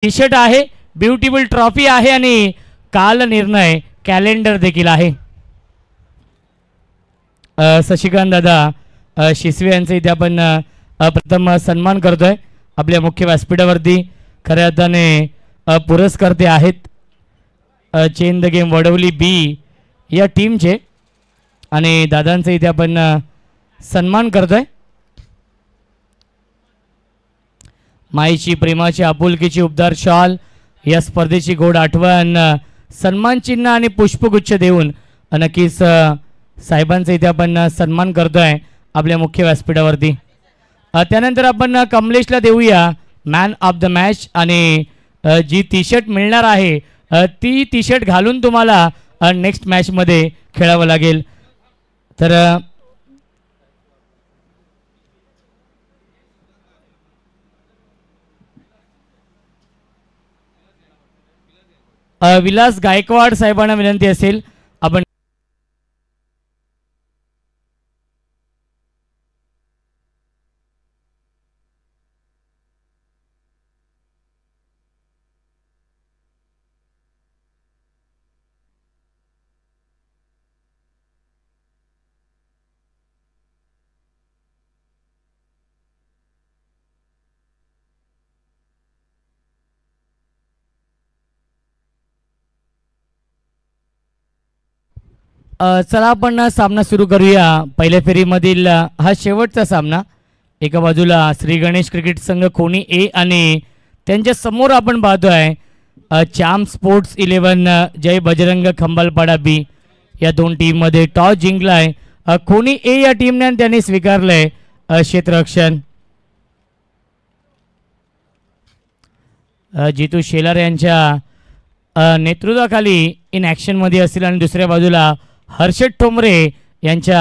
T shirt आहे, beautiful trophy आहे आणि काल निर्णय कॅलेंडर देखील आहे। शशिकांत दादा शिसवे यांचे इथे आपण प्रथम सन्मान करतोय आपल्या मुख्य व्यासपीठावरती। खऱ्या अर्थाने पुरस्कर्ते आहेत चेन द गेम वडवली बी या टीमचे आणि दादांचे इथे आपण सन्मान करतोय। माईची प्रेमाची आपुलकीची उबदार शॉल या स्पर्धेची गोड आठवण सन्मान चिन्ह आणि पुष्पगुच्छ देऊन नक्कीच साहेबांचा इथे आपण सन्मान करतोय आपल्या मुख्य व्यासपीठावरती। त्यानंतर आपण कमलेशला देऊया मॅन ऑफ द मॅच आणि जी टी शर्ट मिळणार आहे ती टी शर्ट घालून तुम्हाला नेक्स्ट मॅच मध्ये खेळावं लागेल। तर विलास गायकवाड साहेबांना विनंती असेल आपण चला आपण सामना सुरू करूया। पहिल्या फेरीमधील हा शेवटचा सामना। एका बाजूला श्री गणेश क्रिकेट संघ खोनी ए आणि त्यांच्या समोर आपण पाहतोय चाम स्पोर्ट्स 11 जय बजरंग खंबालपाडा बी। या दोन टीम मध्ये टॉस जिंकलाय खोनी ए या टीमने, त्यांनी स्वीकारलंय क्षेत्ररक्षण। जितू शेलार यांच्या नेतृत्वाखाली इन ॲक्शन मध्ये असतील आणि दुसऱ्या बाजूला हर्षद ठोंबरे यांच्या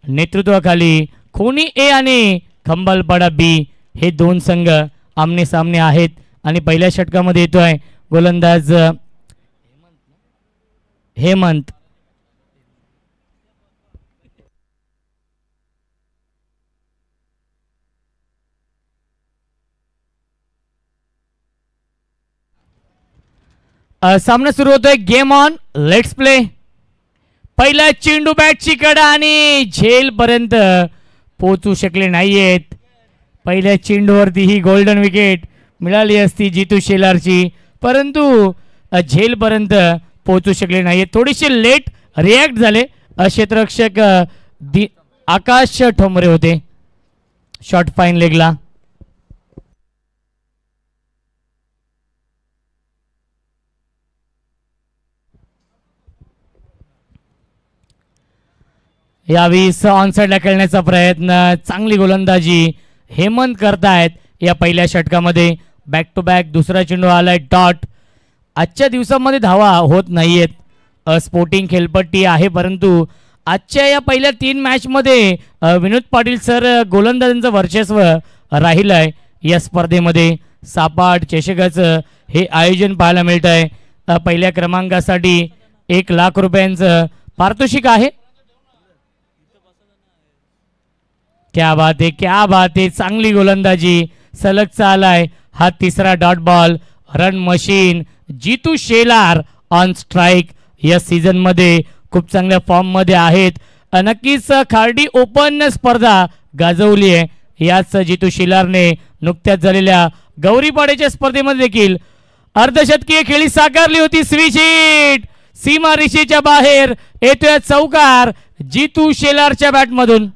नेतृत्वाखाली खोनी ए आणि खंबालपाडा बी हे दोन संघ आमने सामने आहेत। आणि पहिल्या षटकामध्ये येतोय गोलंदाज हेमंत। सामना सुरू होतोय, गेम ऑन, लेट्स प्ले। पहिला चेंडू बॅटची कडा आणि झेल पर्यंत पोहोचू शकले नाहीयेत। पहिल्या चेंडूवरती ही गोल्डन विकेट मिळाली असती जितू शेलारची, परंतु झेल पर्यंत पोहोचू शकले नाहीयेत। थोडीशी लेट रिॲक्ट झाले क्षेत्ररक्षक आकाश ठोंबरे होते शॉर्ट फाईन लेगला। यावेळी ऑनसाइडला खेळण्याचा प्रयत्न, चांगली गोलंदाजी हेमंत करतायत या पहिल्या षटकामध्ये। बॅक टू बॅक दुसरा चेंडू आलाय डॉट। आजच्या दिवसामध्ये धावा होत नाहीयेत, स्पोर्टिंग खेळपट्टी आहे, परंतु आजच्या या पहिल्या 3 मॅचमध्ये विनोद पाटील सर गोलंदाजांचं वर्चस्व राहिलंय या स्पर्धेमध्ये। सापाट चषकाचं हे आयोजन पाहायला मिळत आहे। पहिल्या क्रमांकासाठी 1 लाख रुपयांचं पारितोषिक आहे। क्या बात है, क्या बात है, चांगली गोलंदाजी, सलग चालाय हा तिसरा dot ball. Run machine Jitu Shelar on strike या सीझन मध्ये खूप चांगल्या फॉर्म मध्ये आहेत। नक्कीच खार्डी ओपन स्पर्धा गाजवली आहे। याच जितू शेलारने नुकत्याच झालेल्या गौरीपाड्याच्या स्पर्धेमध्ये देखील अर्धशतकीय खेळी साकारली होती। स्विच हिट, सीमा रेषेच्या बाहेर येतोय चौकार जितू शेलारच्या बॅटमधून।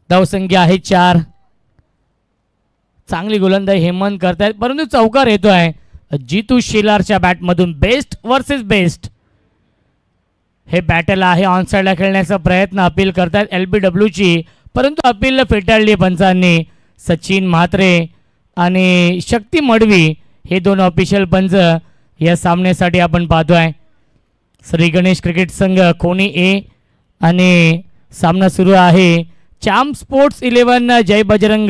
धावसंख्या आहे 4। चांगली गोलंदाजी हेमंत करतायत, परंतु चौकार येतोय जितू शेलारच्या बॅटमधून। बेस्ट वर्सेस बेस्ट हे बॅटल आहे। ऑनसाइडला खेळण्याचा प्रयत्न अपील करतायत LBW ची, परंतु अपील फेटाळली पंचांनी। सचिन म्हात्रे आणि शक्ती मडवी हे दोन ऑफिशियल पंच या सामन्यासाठी आपण पाहतोय। श्री गणेश क्रिकेट संघ खोनी ए आणि सामना सुरू आहे चाम स्पोर्ट्स 11 जय बजरंग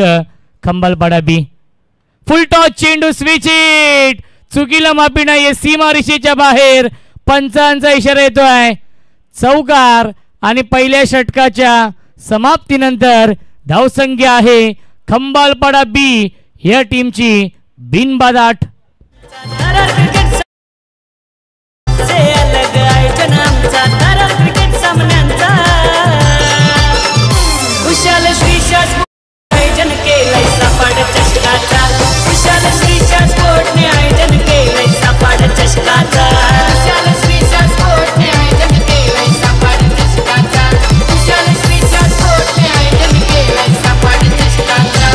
खंबालपाडा बी. फुल टॉस चेंडू स्विच हिट, चुकीला माफी नाहीये, सीमारेषेच्या बाहेर. पंचांचा इशारा येतोय. चौकार आणि पहिल्या षटकाच्या समाप्तीनंतर धावसंख्या आहे खंबालपाडा बी या टीमची बिनबाद 8. आयोजन केलंय सपाट चषकाचा. विशाल श्रीच्या स्पोर्टने आयोजन केलंय सपाट चषकाचा. विशाल श्रीच्या स्पोर्टने आयोजन केलंय सपाट चषकाचा. विशाल श्रीच्या स्पोर्टने आयोजन केलंय सपाट चषकाचा.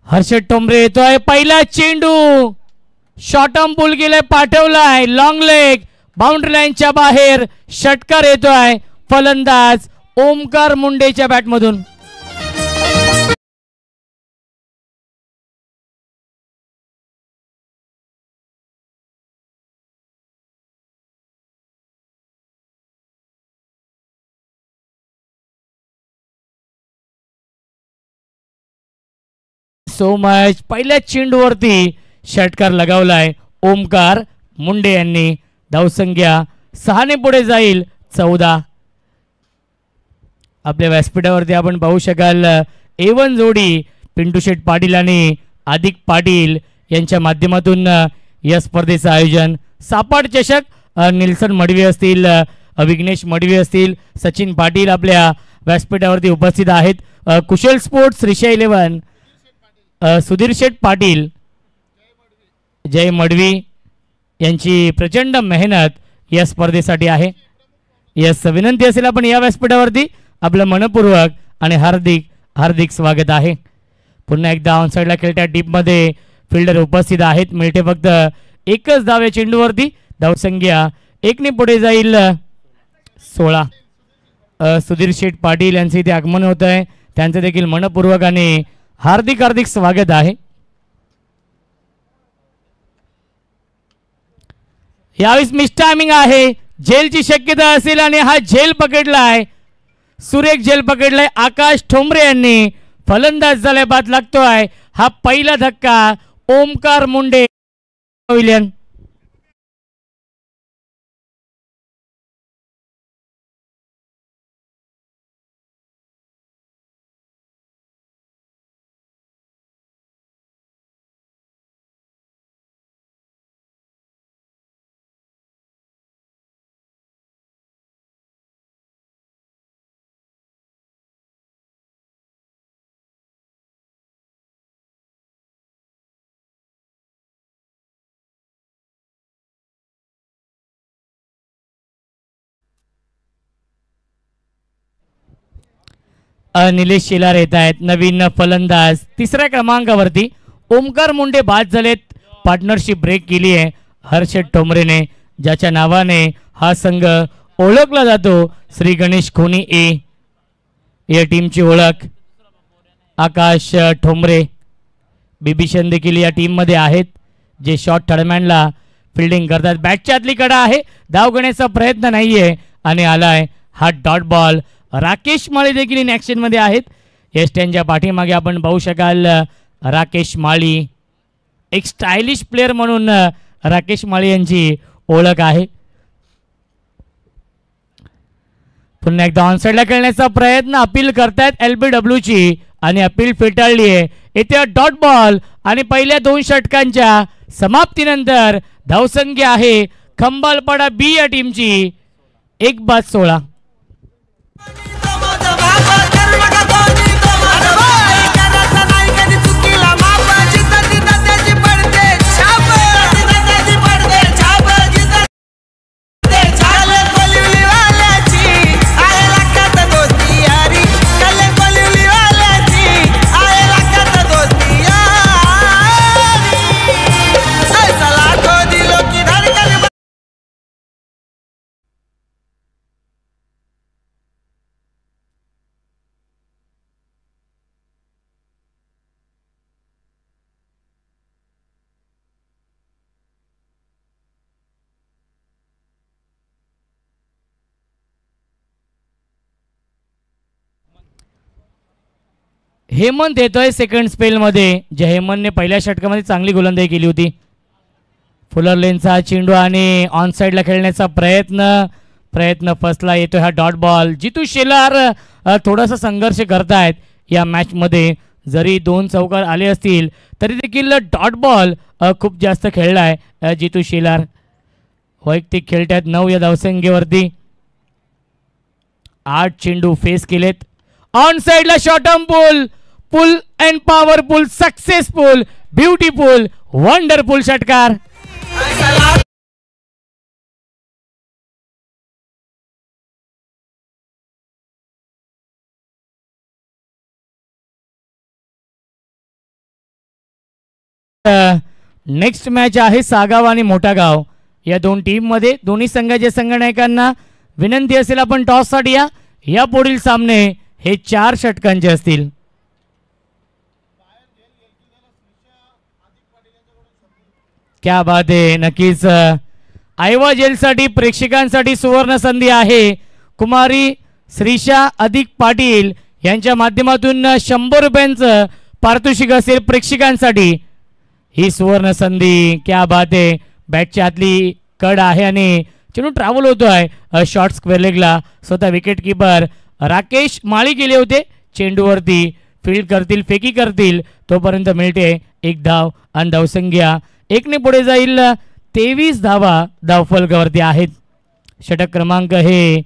हर्षद ठोंबरे येतोय. पहिला चेंडू शॉर्ट आर्म पुल गेलाय, पाठवलाय लॉंग लेग, बाउंड्री लाईनच्या बाहेर. षटकार येतोय फलंदाज ओमकार मुंडेच्या बॅटमधून. So much. पहिल्या चेंडूवरती षटकार लगावलाय ओमकार मुंडे यांनी. धावसंख्या 6 ने पुढे जाईल 14. आपल्या व्यासपीठावरती आपण पाहू शकाल A1 जोडी पिंटू शेठ पाटील आणि आदिक पाटील यांच्या माध्यमातून या स्पर्धेचं आयोजन. सापाट चषक निल्सन मडवी असतील, विघ्नेश मडवी असतील, सचिन पाटील आपल्या व्यासपीठावरती उपस्थित आहेत. कुशल स्पोर्ट्स, रिषा 11, सुधीर शेठ पाटील, जय मडवी यांची प्रचंड मेहनत या स्पर्धेसाठी आहे. यस, विनंती असेल आपण या व्यासपीठावरती आपलं मनपूर्वक आणि हार्दिक हार्दिक स्वागत आहे. पुन्हा एकदा ऑनसाईडला खेळत्या टीपमध्ये फिल्डर उपस्थित आहेत. मिळते फक्त एकच धाव या चेंडूवरती. धावसंख्या 1 ने पुढे जाईल 16. सुधीर शेठ पाटील यांचे इथे आगमन होत आहे. त्यांचं देखील मनपूर्वक आणि हार्दिक हार्दिक स्वागत आहे. यावेळेस मिस टायमिंग आहे, झेलची शक्यता असेल आणि हा झेल पकडलाय, सुरेख झेल पकडलाय आकाश ठोंबरे यांनी. फलंदाज झालाय, बाद लागतोय. हा पहिला धक्का ओमकार मुंडे. निलेश शेलार येत आहेत. नवीन फलंदाज 3ऱ्या क्रमांकावरती. ओमकार मुंडे बाद झालेत. पार्टनरशिप ब्रेक केली आहे हर्षद ठोंबरेने, ज्याच्या नावाने हा संघ ओळखला जातो. श्री गणेश खोनी ए या टीमची ओळख. आकाश ठोंबरे, बिभीषण देखील या टीममध्ये आहेत, जे शॉर्ट थर्डमॅनला फिल्डिंग करतात. बॅटच्या आतली कडा आहे, धाव घेण्याचा प्रयत्न नाहीये आणि आलाय हा डॉट बॉल. राकेश माळी देखील इन ॲक्शन मध्ये आहेत. एस त्यांच्या पाठीमागे आपण पाहू शकाल राकेश माळी, एक स्टायलिश प्लेअर म्हणून राकेश माळी यांची ओळख आहे. पुन्हा एकदा ऑनसाइडला खेळण्याचा प्रयत्न, अपील करतायत LBW ची आणि अपील फेटाळली आहे. येथे डॉट बॉल आणि पहिल्या 2 षटकांच्या समाप्तीनंतर धावसंख्या आहे खंबालपाडा बी या टीमची 1-16. हेमंत येतोय सेकंड स्पेल मध्ये. जे हेमंतने पहिल्या षटकामध्ये चांगली गोलंदाजी केली होती. फुलर लेनचा चेंडू आणि ऑन साइडला खेळण्याचा प्रयत्न फसला. येतोय हा डॉट बॉल. जितू शेलार थोडासा संघर्ष करतायत या मॅच मध्ये. जरी 2 चौकार आले असतील तरी देखील डॉट बॉल खूप जास्त खेळलाय जितू शेलार. वैयक्तिक खेळतात 9 या धावसंख्येवरती. 8 चेंडू फेस केलेत. ऑन साइडला short term pull and powerful successful beautiful wonderful षटकार. नेक्स्ट मॅच आहे सागाव आणि मोठा गाव या 2 टीम मध्ये. दोन्ही संघाच्या संघनायकांना विनंती असेल आपण टॉस साठी या. या पुढील सामने हे 4 षटकांचे असतील. क्या बात आहे. नक्कीच आयवा जेलसाठी प्रेक्षकांसाठी सुवर्ण संधी आहे. कुमारी श्रीषा अधिक पाटील यांच्या माध्यमातून 100 रुपयांचं पारितोषिक असेल प्रेक्षकांसाठी. ही सुवर्ण संधी. क्या बात आहे. बॅटच्या आतली कड आहे आणि चेंडू ट्रॅव्हल होतोय शॉर्ट स्क्वेअर लेगला. स्वतः विकेट किपर राकेश माळी गेले होते चेंडूवरती. फील्ड करतील फेकी करतील तोपर्यंत मिळते 1 धाव आणि धावसंख्या 1 ने पुढे जाईल. 23 धावा धावफलकावरती आहेत. षटक क्रमांक हे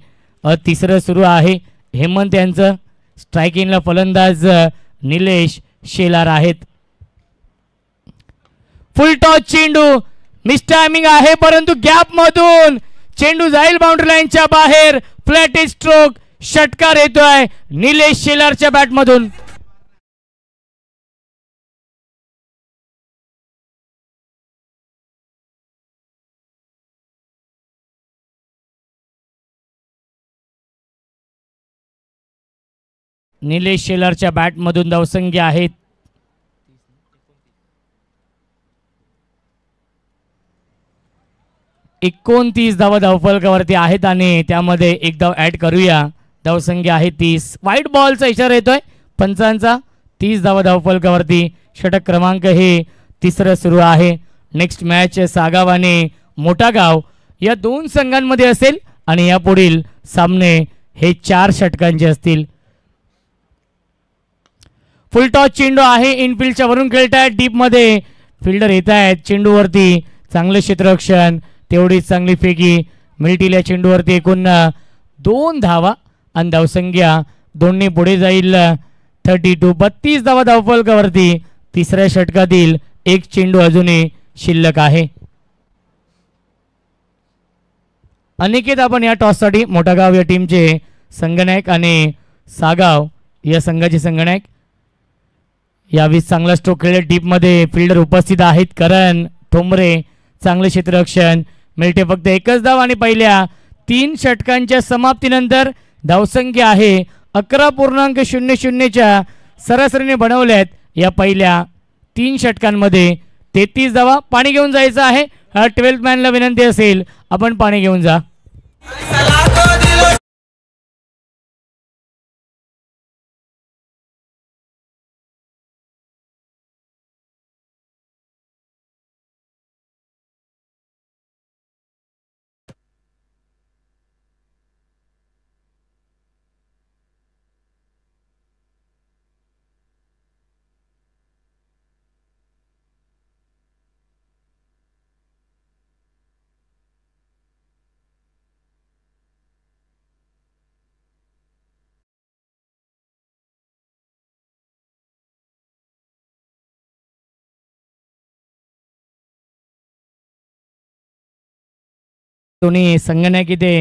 तिसरं सुरू आहे. हेमंत यांचं. स्ट्रायकिंगला फलंदाज निलेश शेलार आहेत. फुल टॉस चेंडू. मिसटायमिंग आहे परंतु गॅप मधून चेंडू जाईल बाउंड्री लाईनच्या बाहेर. फ्लॅट स्ट्रोक षटकार येतोय निलेश शेलारच्या बॅटमधून. निलेश शेलारच्या बॅटमधून धावसंख्या आहेत 29 धावा धावफलकावरती आहेत आणि त्यामध्ये 1 धाव ऍड करूया. धावसंख्या आहे 30. व्हाईट बॉलचा इशारा येतोय पंचांचा. 30 धावा धावफलकावरती. षटक क्रमांक हे तिसरं सुरू आहे. नेक्स्ट मॅच सागाव आणि मोठा गाव या 2 संघांमध्ये असेल आणि यापुढील सामने हे 4 षटकांचे असतील. फुल टॉस चेंडू आहे. इनफिल्डच्या वरून खेळतायत. डीप मध्ये फिल्डर येत आहेत चेंडूवरती. चांगले क्षेत्ररक्षण तेवढीच चांगली फेकी. मिळतील या चेंडूवरती. एकूण 2 धावा आणि धावसंख्या 2 ने पुढे जाईल 32. 32 धावा धावफलकावरती. तिसऱ्या षटकातील 1 चेंडू अजूनही शिल्लक आहे. अनिकेत आपण या टॉससाठी मोठा गाव या टीमचे संघनायक आणि सागाव या संघाचे संघनायक. यावेळी चांगला स्ट्रोक खेळले. डीप मध्ये फिल्डर उपस्थित आहेत. करण ठोंबरे. चांगले क्षेत्ररक्षण. मिळते फक्त 1च धाव आणि पहिल्या 3 षटकांच्या समाप्तीनंतर धावसंख्या आहे 11.00 च्या सरासरीने बनवल्यात या पहिल्या 3 षटकांमध्ये. 33 धावा. पाणी घेऊन जायचं आहे. 12th मॅनला विनंती असेल आपण पाणी घेऊन जा. दोन्ही संगणक इथे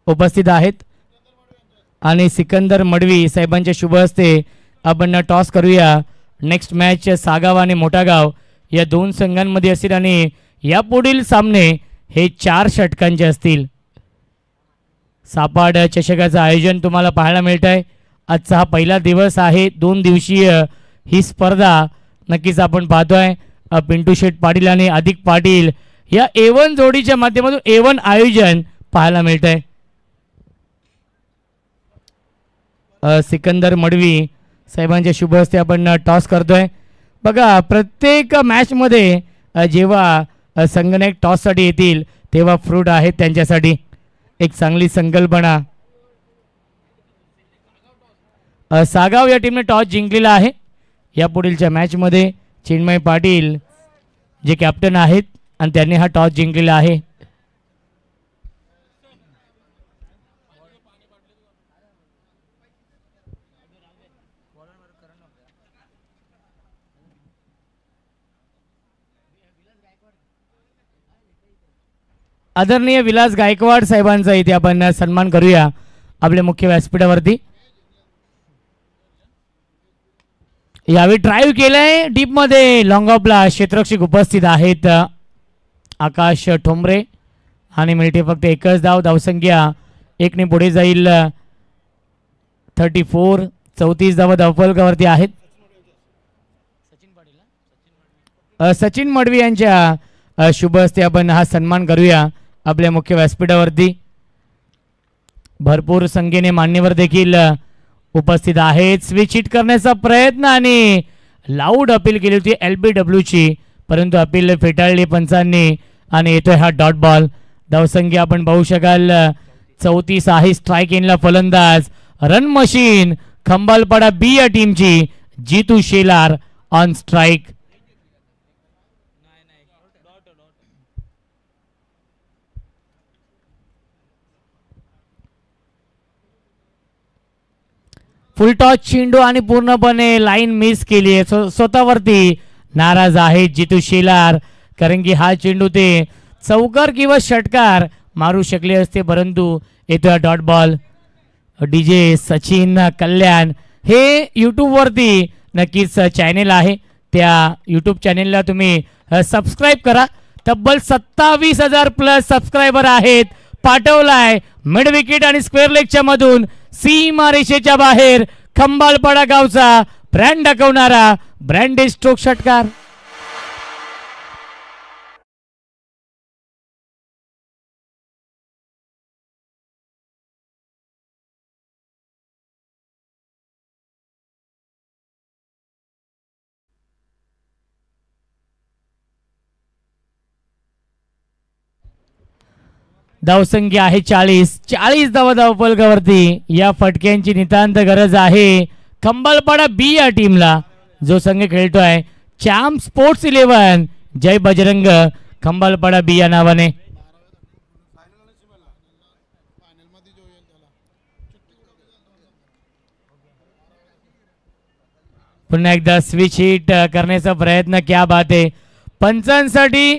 उपस्थित आहेत आणि सिकंदर मडवी साहेबांच्या शुभ हस्ते आपण टॉस करूया. नेक्स्ट मॅच सागाव आणि मोठा गाव या दोन संघांमध्ये असतील आणि यापुढील सामने हे 4 षटकांचे असतील. सापाड चषकाचं आयोजन तुम्हाला पाहायला मिळत आहे. आजचा हा पहिला दिवस आहे. 2 दिवसीय ही स्पर्धा नक्कीच आपण पाहतोय. पिंटू शेठ पाटील आणि अधिक पाटील या A1 जोडीच्या माध्यमातून A1 आयोजन पाहायला मिळत आहे. सिकंदर मडवी साहेबांच्या शुभ हस्ते आपण टॉस करतोय. बघा प्रत्येक मॅचमध्ये जेव्हा संगणक टॉससाठी येतील तेव्हा फ्रूट आहेत त्यांच्यासाठी. एक चांगली संकल्पना. सागाव या टीमने टॉस जिंकलेला आहे. यापुढीलच्या मॅचमध्ये चिन्मय पाटील जे कॅप्टन आहेत आणि त्यांनी हा टॉस जिंकलेला आहे. आदरणीय विलास गायकवाड साहेबांचा इथे आपण सन्मान करूया आपल्या मुख्य व्यासपीठावरती. यावेळी ड्राईव्ह केलंय डीप मध्ये. लॉंग ऑफला क्षेत्ररक्षक उपस्थित आहेत आकाश ठोंबरे आणि मिळते फक्त एकच धाव. धावसंख्या 1 ने पुढे जाईल. 34 34 धावा धावफलकावरती आहेत. सचिन मडवी यांच्या शुभ हस्ते आपण हा सन्मान करूया आपल्या मुख्य व्यासपीठावरती. भरपूर संख्येने मान्यवर देखील उपस्थित आहेत. स्विच हिट करण्याचा प्रयत्न आणि लाऊड अपील केली होती LBW ची, परंतु अपील फेटाळली पंचांनी आणि येतोय हा डॉट बॉल. धावसंख्या आपण पाहू शकाल 34 आहे. स्ट्राईक इनला फलंदाज रन मशीन खंबालपाडा बी या टीमची Jitu Shelar on strike. Full toss चेंडू आणि पूर्णपणे लाईन मिस केली आहे. स्वतःवरती नाराज आहे जितू शेलार, कारण की हा चेंडू ते चौकार किंवा षटकार मारू शकले असते, परंतु येतो डॉट बॉल. DJ सचिन कल्याण हे यूट्यूबवरती नक्कीच चॅनेल आहे, त्या यूट्यूब चॅनेलला तुम्ही सबस्क्राईब करा. तब्बल 27,000 प्लस सबस्क्रायबर आहेत. पाठवलाय मिड विकेट आणि स्क्वेअर लेगच्या मधून सीमा रेषेच्या बाहेर खंबालपाडा गावचा ब्रँड दाखवणारा ब्रँडेड स्ट्रोक षटकार. धावसंख्या आहे 40 धावा धावफलकावरती. या फटक्यांची नितांत गरज आहे खंबालपाडा बी या टीमला, जो संघ खेळतोय चॅम्प स्पोर्ट्स 11 जय बजरंग खंबालपाडा बी या नावाने. पुन्हा एकदा स्विच हिट करण्याचा प्रयत्न. क्या बात आहे. पंचांसाठी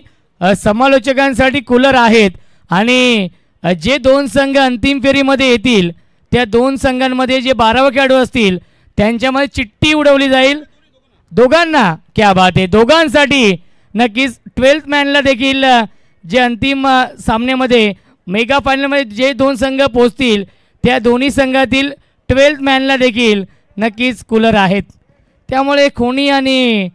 समालोचकांसाठी कूलर आहेत आणि जे दोन संघ अंतिम फेरीमध्ये येतील त्या दोन संघांमध्ये जे 12 खेळाडू असतील त्यांच्यामध्ये चिठ्ठी उडवली जाईल दोघांना. क्या बात आहे. दोघांसाठी नक्कीच 12th मॅनला देखील जे अंतिम सामन्यामध्ये मेगा फायनलमध्ये जे दोन संघ पोहोचतील त्या दोन्ही संघातील 12th मॅनला देखील नक्कीच कूलर आहेत. त्यामुळे खोनी आणि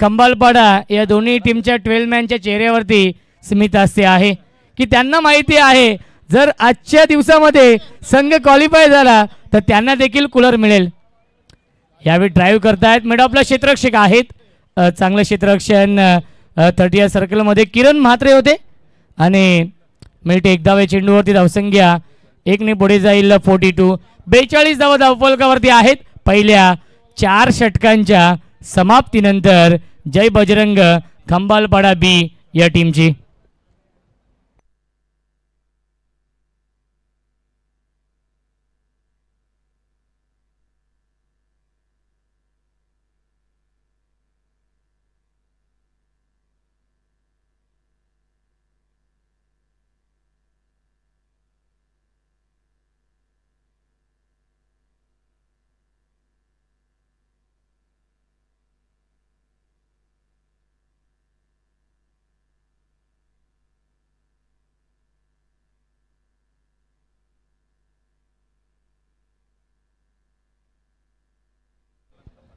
खंबालपाडा या दोन्ही टीमच्या 12 मॅनच्या चेहऱ्यावरती स्मित हास्य आहे की त्यांना माहिती आहे जर आजच्या दिवसामध्ये संघ क्वालिफाय झाला तर त्यांना देखील कूलर मिळेल. यावेळी ड्राईव्ह करतायत. मिड ऑफला क्षेत्ररक्षक आहेत. चांगलं क्षेत्ररक्षण 30 सर्कलमध्ये किरण म्हात्रे होते आणि मिळते एक धावे चेंडूवरती. धावसंख्या 1 ने पुढे जाईल. 42 42 धावा धावफलकावरती आहेत. पहिल्या 4 षटकांच्या समाप्तीनंतर जय बजरंग खंबालपाडा बी या टीमची.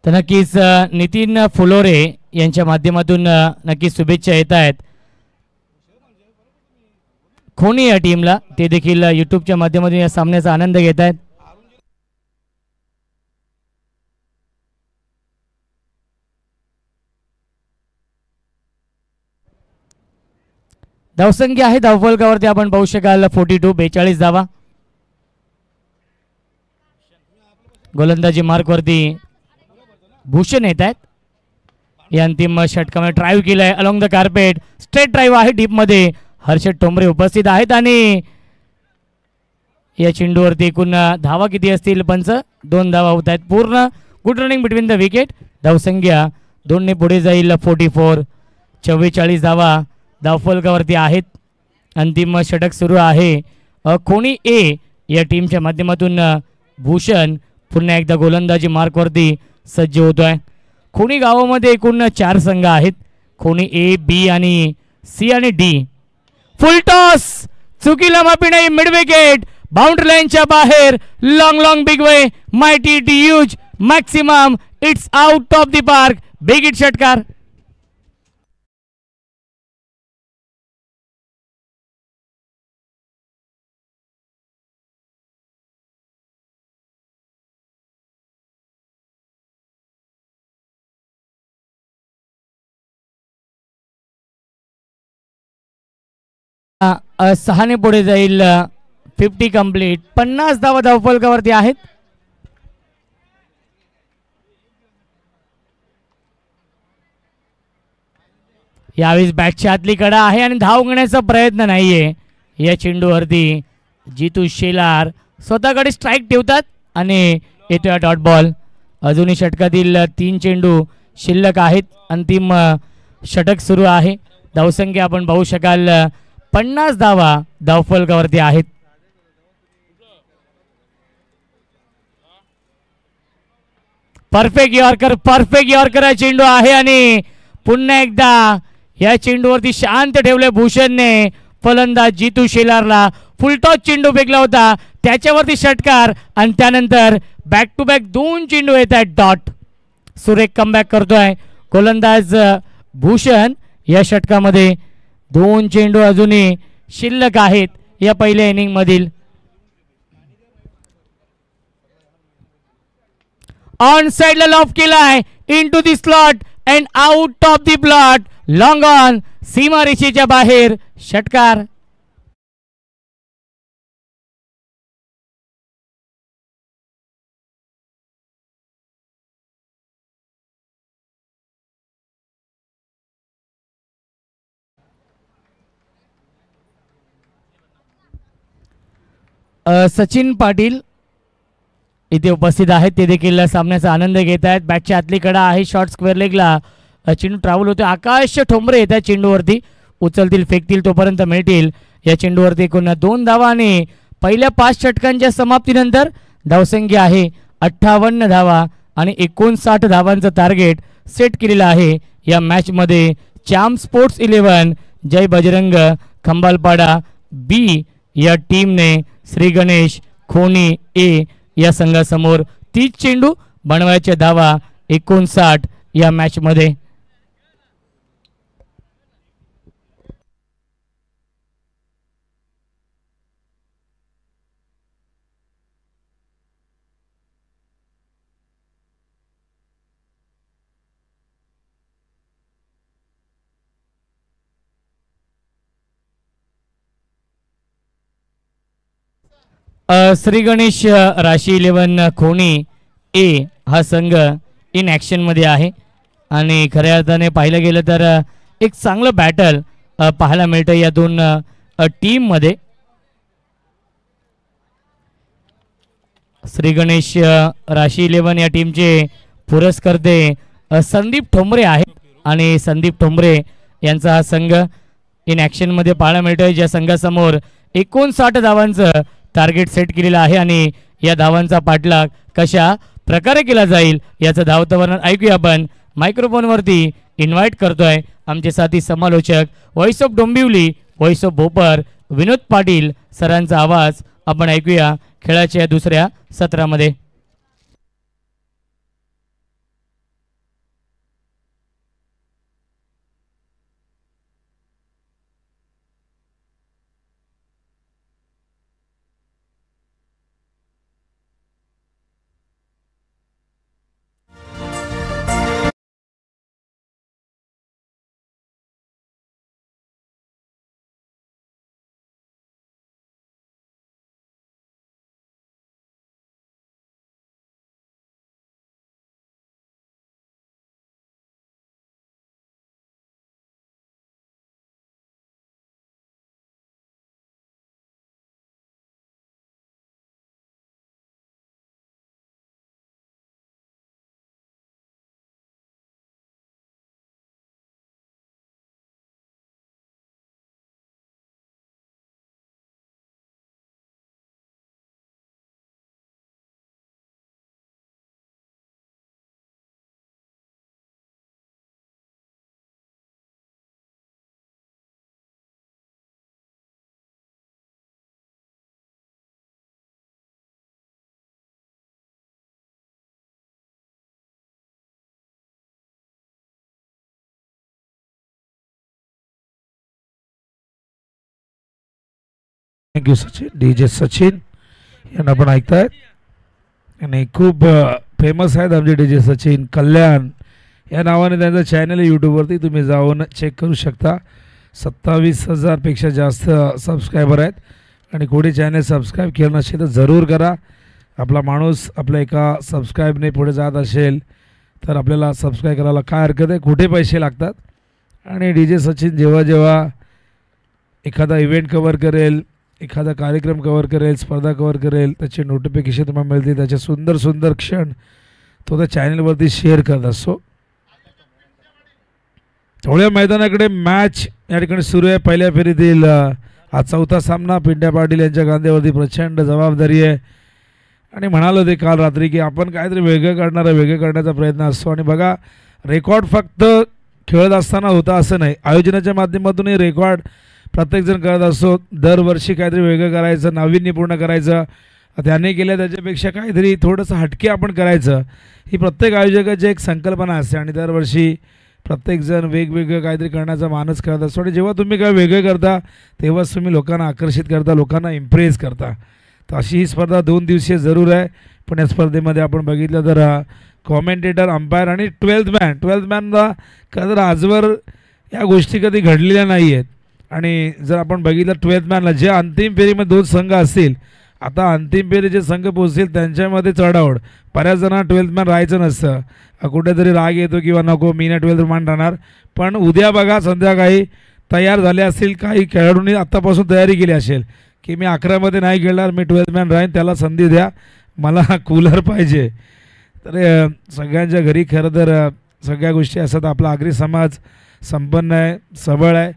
तर नक्कीच नितीन फुलोरे यांच्या माध्यमातून नक्कीच शुभेच्छा येत आहेत खोनी या टीमला. ते देखील यूट्यूबच्या माध्यमातून या सामन्याचा आनंद घेत आहेत. धावसंख्या आहे धावफलकावरती आपण पाहू शकाल 42 42 धावा. गोलंदाजी मार्कवरती भूषण येत आहेत. या अंतिम षटकामध्ये ड्राईव्ह केलाय along the carpet. Straight drive आहे डीप मध्ये. हर्षद ठोंबरे उपस्थित आहेत आणि या चेंडूवरती एकूण धावा किती असतील पंच? 2 धावा होत आहेत पूर्ण. Good running between the wicket. धावसंख्या 2 ने पुढे जाईल 44. 44 धावा धावफलकावरती आहेत. अंतिम षटक सुरू आहे. खोनी ए या टीमच्या माध्यमातून भूषण पुन्हा एकदा गोलंदाजी मार्कवरती सज्ज होतोय. खोनी गावामध्ये एकूण 4 संघ आहेत. खोनी ए, बी आणि सी आणि डी. फुल टॉस चुकीला माफी नाही. मिड विकेट बाउंड्री लाईनच्या बाहेर. Long long big way mighty D huge maximum. It's out of the park. Big hit षटकार. सहाने पुढे जाईल. 50 कंप्लीट. 50 धावा धावफलकावरती आहेत. यावेळी बॅटच्या आतली कडा आहे आणि धाव घेण्याचा प्रयत्न नाहीये. या चेंडूवरती जितू शेलार स्वतःकडे स्ट्राईक ठेवतात आणि येतोय डॉट बॉल. अजूनही षटकातील 3 चेंडू शिल्लक आहेत. अंतिम षटक सुरू आहे. धावसंख्या आपण पाहू शकाल 50 धावा धावफलकावरती आहेत. परफेक्ट यॉर्कर हा चेंडू आहे आणि पुन्हा एकदा या चेंडूवरती शांत ठेवले भूषणने. फलंदाज जितू शेलारला फुलटॉस चेंडू फेकला होता त्याच्यावरती षटकार आणि त्यानंतर बॅक टू बॅक 2 चेंडू येत आहेत डॉट. सुरेख कमबॅक करतोय गोलंदाज भूषण. या षटकामध्ये 2 चेंडू अजूनही शिल्लक आहेत या पहिल्या इनिंग मधील. ऑन साइडला लॉफ केलाय. Into the slot and out of the plot. Long on सीमारेषेच्या बाहेर षटकार. सचिन पाटील इथे उपस्थित आहेत. ते देखील सामन्याचा आनंद घेत आहेत. बॅटच्या आतली कडा आहे. शॉर्ट स्क्वेअर लेगला चेंडू ट्रॅव्हल होते. आकाश ठोंबरे येत आहेत चेंडूवरती. उचलतील फेकतील तोपर्यंत मिळतील. या चेंडूवरती एकूण 2 धावा आणि पहिल्या 5 षटकांच्या समाप्तीनंतर धावसंख्या आहे 58 धावा आणि 59 धावांचं टार्गेट सेट केलेलं आहे या मॅच मध्ये. चॅम्प स्पोर्ट्स 11 जय बजरंग खंबालपाडा बी या टीमने श्री गणेश खोनी ए या संघासमोर 30 चेंडू बनवायच्या धावा 59 या मॅच मध्ये. श्री गणेश राशी 11 खोनी ए हा संघ इन ॲक्शन मध्ये आहे आणि खऱ्या अर्थाने पाहिलं गेलं तर एक चांगलं बॅटल पाहायला मिळतं या 2 टीम मध्ये. श्री गणेश राशी 11 या टीमचे पुरस्कर्ते संदीप ठोंबरे आहेत आणि संदीप ठोंबरे यांचा हा संघ इन ॲक्शन मध्ये पाहायला मिळतोय ज्या संघासमोर 59 धावांचं टार्गेट सेट केलेलं आहे आणि या धावांचा पाठलाग कशा प्रकारे केला जाईल याचं धावतं वर्णन ऐकूया आपण. मायक्रोफोनवरती इन्व्हाइट करतोय आमचे साथी समालोचक voice of Dombivli, voice of Bhopar Vinod Patil सरांचा आवाज आपण ऐकूया खेळाच्या दुसऱ्या सत्रामध्ये. थँक्यू सचिन. DJ सचिन यांना पण ऐकतायत आणि खूप फेमस आहेत आमचे DJ सचिन. कल्याण या नावाने त्यांचं चॅनल आहे यूट्यूबवरती, तुम्ही जाऊन चेक करू शकता. 27,000पेक्षा जास्त सबस्क्रायबर आहेत. आणि कोणी चॅनल सबस्क्राईब केलं नसेल तर जरूर करा. आपला माणूस आपल्या एका सबस्क्राईबने पुढे जात असेल तर आपल्याला सबस्क्राईब करायला काय हरकत आहे, कुठे पैसे लागतात. आणि DJ सचिन जेव्हा जेव्हा एखादा इव्हेंट कवर करेल, एखादा कार्यक्रम कवर करेल, स्पर्धा कवर करेल, त्याचे नोटिफिकेशन तुम्हाला मिळतील. त्याचे सुंदर सुंदर क्षण तो त्या चॅनलवरती शेअर करत असतो. थोड्या मैदानाकडे मॅच या ठिकाणी सुरू आहे. पहिल्या फेरीतील हा चौथा सामना. पिंट्या पाटील यांच्या खांद्यावरती प्रचंड जबाबदारी आहे. आणि म्हणालो ते काल रात्री की आपण काहीतरी वेगळं करण्याचा प्रयत्न असतो. आणि बघा, रेकॉर्ड फक्त खेळत असताना होता असं नाही, आयोजनाच्या माध्यमातूनही रेकॉर्ड प्रत्येकजण करत असतो. दरवर्षी काहीतरी वेगळं करायचं, नाविन्यपूर्ण करायचं. त्याने केलं त्याच्यापेक्षा काहीतरी थोडंसं हटके आपण करायचं, ही प्रत्येक आयोजकाची एक संकल्पना असते. आणि दरवर्षी प्रत्येकजण वेगवेगळं काहीतरी करण्याचा मानस करत असतो. आणि जेव्हा तुम्ही काय वेगळं करता तेव्हाच तुम्ही लोकांना आकर्षित करता, लोकांना इम्प्रेस करता. तर अशी ही स्पर्धा 2 दिवसीय जरूर आहे. पण या स्पर्धेमध्ये आपण बघितलं तर कॉमेंटेटर, अंपायर आणि 12th मॅनला खरं तर आजवर या गोष्टी कधी घडलेल्या नाही आहेत. आणि जर आपण बघितलं 12th मॅनला जे अंतिम फेरीमध्ये 2 संघ असतील, आता अंतिम फेरी जे संघ पोहोचतील त्यांच्यामध्ये चढाओढ. बऱ्याच जणांना 12th मॅन राहायचं नसतं, कुठेतरी राग येतो किंवा नको मी ना 12th मॅन राहणार. पण उद्या बघा संध्याकाळी तयार झाले असतील, काही खेळाडूंनी आत्तापासून तयारी केली असेल की मी 11मध्ये नाही खेळणार, मी 12th मॅन राहीन, त्याला संधी द्या, मला कूलर पाहिजे. तर सगळ्यांच्या घरी खरं तर सगळ्या गोष्टी असतात. आपला आगरी समाज संपन्न आहे, सबळ आहे,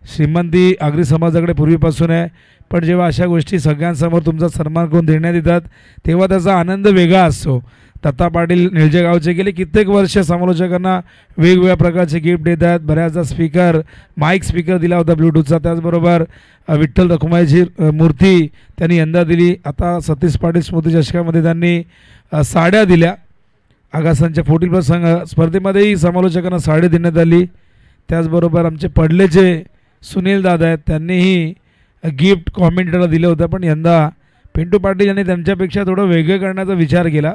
श्रीमंती आगरी समाजाकडे पूर्वीपासून आहे. पण जेव्हा अशा गोष्टी सगळ्यांसमोर तुमचा सन्मान करून देण्यात येतात तेव्हा त्याचा आनंद वेगळा असतो. दत्ता पाटील निळजेगावचे गेले कित्येक वर्ष समालोचकांना वेगवेगळ्या प्रकारचे गिफ्ट देतात. बऱ्याचदा माईक स्पीकर दिला होता ब्लूटूथचा. त्याचबरोबर विठ्ठल रखुमाईची मूर्ती त्यांनी यंदा दिली. आता सतीश पाटील स्मृती चषकामध्ये त्यांनी साड्या दिल्या. आगासांच्या 40+ स्पर्धेमध्येही समालोचकांना साडी देण्यात आली. त्याचबरोबर आमचे पडलेचे सुनील दादा आहेत, त्यांनीही गिफ्ट कॉमेंटेटरला दिलं होतं. पण यंदा पिंटू पाटील यांनी त्यांच्यापेक्षा थोडं वेगळं करण्याचा विचार केला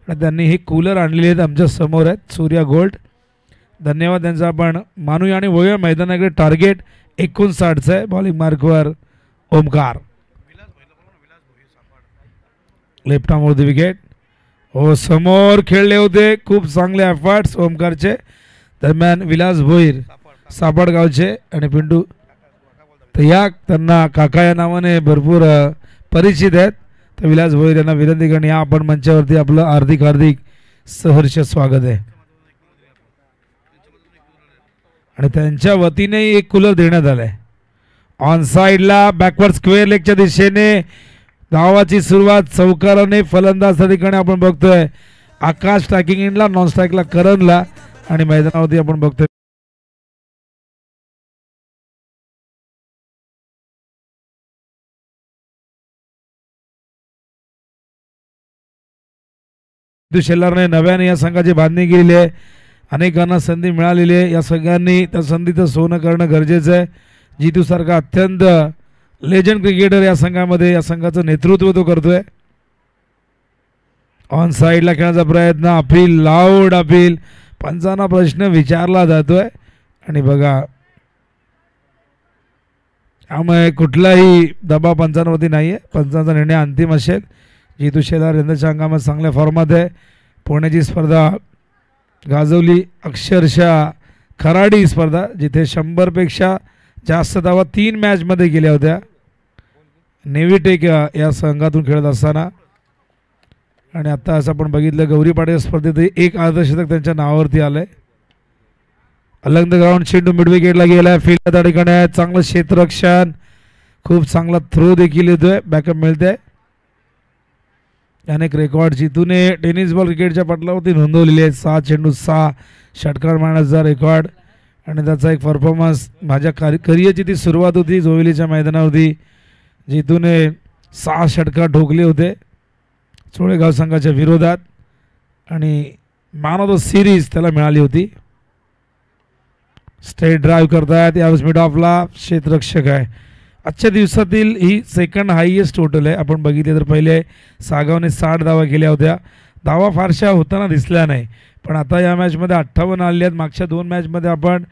आणि त्यांनी हे कूलर आणलेले आहेत, आमच्या समोर आहेत, सूर्या गोल्ड. धन्यवाद त्यांचा आपण मानूया. आणि वळूया मैदानाकडे. टार्गेट 59चं आहे. बॉलिंग मार्कवर ओमकार, लेफ्ट आर्मवरती विकेट. हो, समोर खेळले होते, खूप चांगले एफर्ट्स ओमकारचे. दरम्यान विलास भोईर सापडगावचे आणि पिंटू त्यांना काका या नावाने भरपूर परिचित आहेत. तर विलास भोईर यांना विनंती करणे, या आपण मंचावरती आपलं हार्दिक सहर्ष स्वागत आहे. आणि त्यांच्या वतीने एक कूलर देण्यात आलं आहे. ऑन साईडला बॅकवर्ड स्क्वेअर लेगच्या दिशेने धावाची सुरुवात चौकाराने. फलंदाज त्या ठिकाणी आपण बघतोय आकाश स्ट्रायकिंग एंडला, नॉन स्ट्राईकला करणला. आणि मैदानावरती आपण बघतोय शेलारने नव्याने या संघाची बांधणी केलेली आहे. अनेकांना संधी मिळालेली आहे. या सगळ्यांनी त्या संधीचं सोनं करणं गरजेचं आहे. जितू सारखा अत्यंत लेजंड क्रिकेटर या संघामध्ये, या संघाचं नेतृत्व तो करतोय. ऑन साईडला खेळण्याचा प्रयत्न, अपील, लाऊड अपील. पंचांना प्रश्न विचारला जातोय. आणि बघा, त्यामुळे कुठलाही दबाव पंचांवरती नाही आहे. पंचांचा निर्णय अंतिम असेल. जितू शेलार यंदाच्या हंगामात चांगल्या फॉर्मात आहे. पुण्याची स्पर्धा गाजवली, अक्षरशः खराडी स्पर्धा, जिथे 100पेक्षा जास्त धावा 3 मॅचमध्ये गेल्या होत्या. नेव्हिटेक या संघातून खेळत असताना. आणि आता असं आपण बघितलं गौरी पाटील स्पर्धेत एक अर्धशतक त्यांच्या नावावरती आलंय. अलंग द ग्राउंड, चेंडू मिड विकेटला गेलाय. फील्ड त्या ठिकाणी आहे, चांगलं क्षेत्ररक्षण, खूप चांगला थ्रो देखील येतोय, बॅकअप मिळतंय. अनेक रेकॉर्ड जितूने टेनिस बॉल क्रिकेटच्या पटलावरती नोंदवलेले आहेत. 6 चेंडू 6 षटकार मारण्याचा रेकॉर्ड. आणि त्याचा एक परफॉर्मन्स, माझ्या करिअरची ती सुरुवात होती जोवेलीच्या मैदानावरती, जितूने 6 षटकार ठोकले होते चोळेगाव संघाच्या विरोधात. आणि मॅन ऑफ द सिरीज त्याला मिळाली होती. स्ट्रेट ड्राईव्ह करतायत यावेळेस मिड ऑफला, क्षेत्ररक्षक आहे. आजच्या दिवसातील ही सेकंड हायेस्ट टोटल आहे. आपण बघितले तर पहिले सागावने 60 धावा केल्या होत्या. धावा फारशा होताना दिसल्या नाही, पण आता या मॅचमध्ये 58 आले आहेत. मागच्या 2 मॅचमध्ये आपण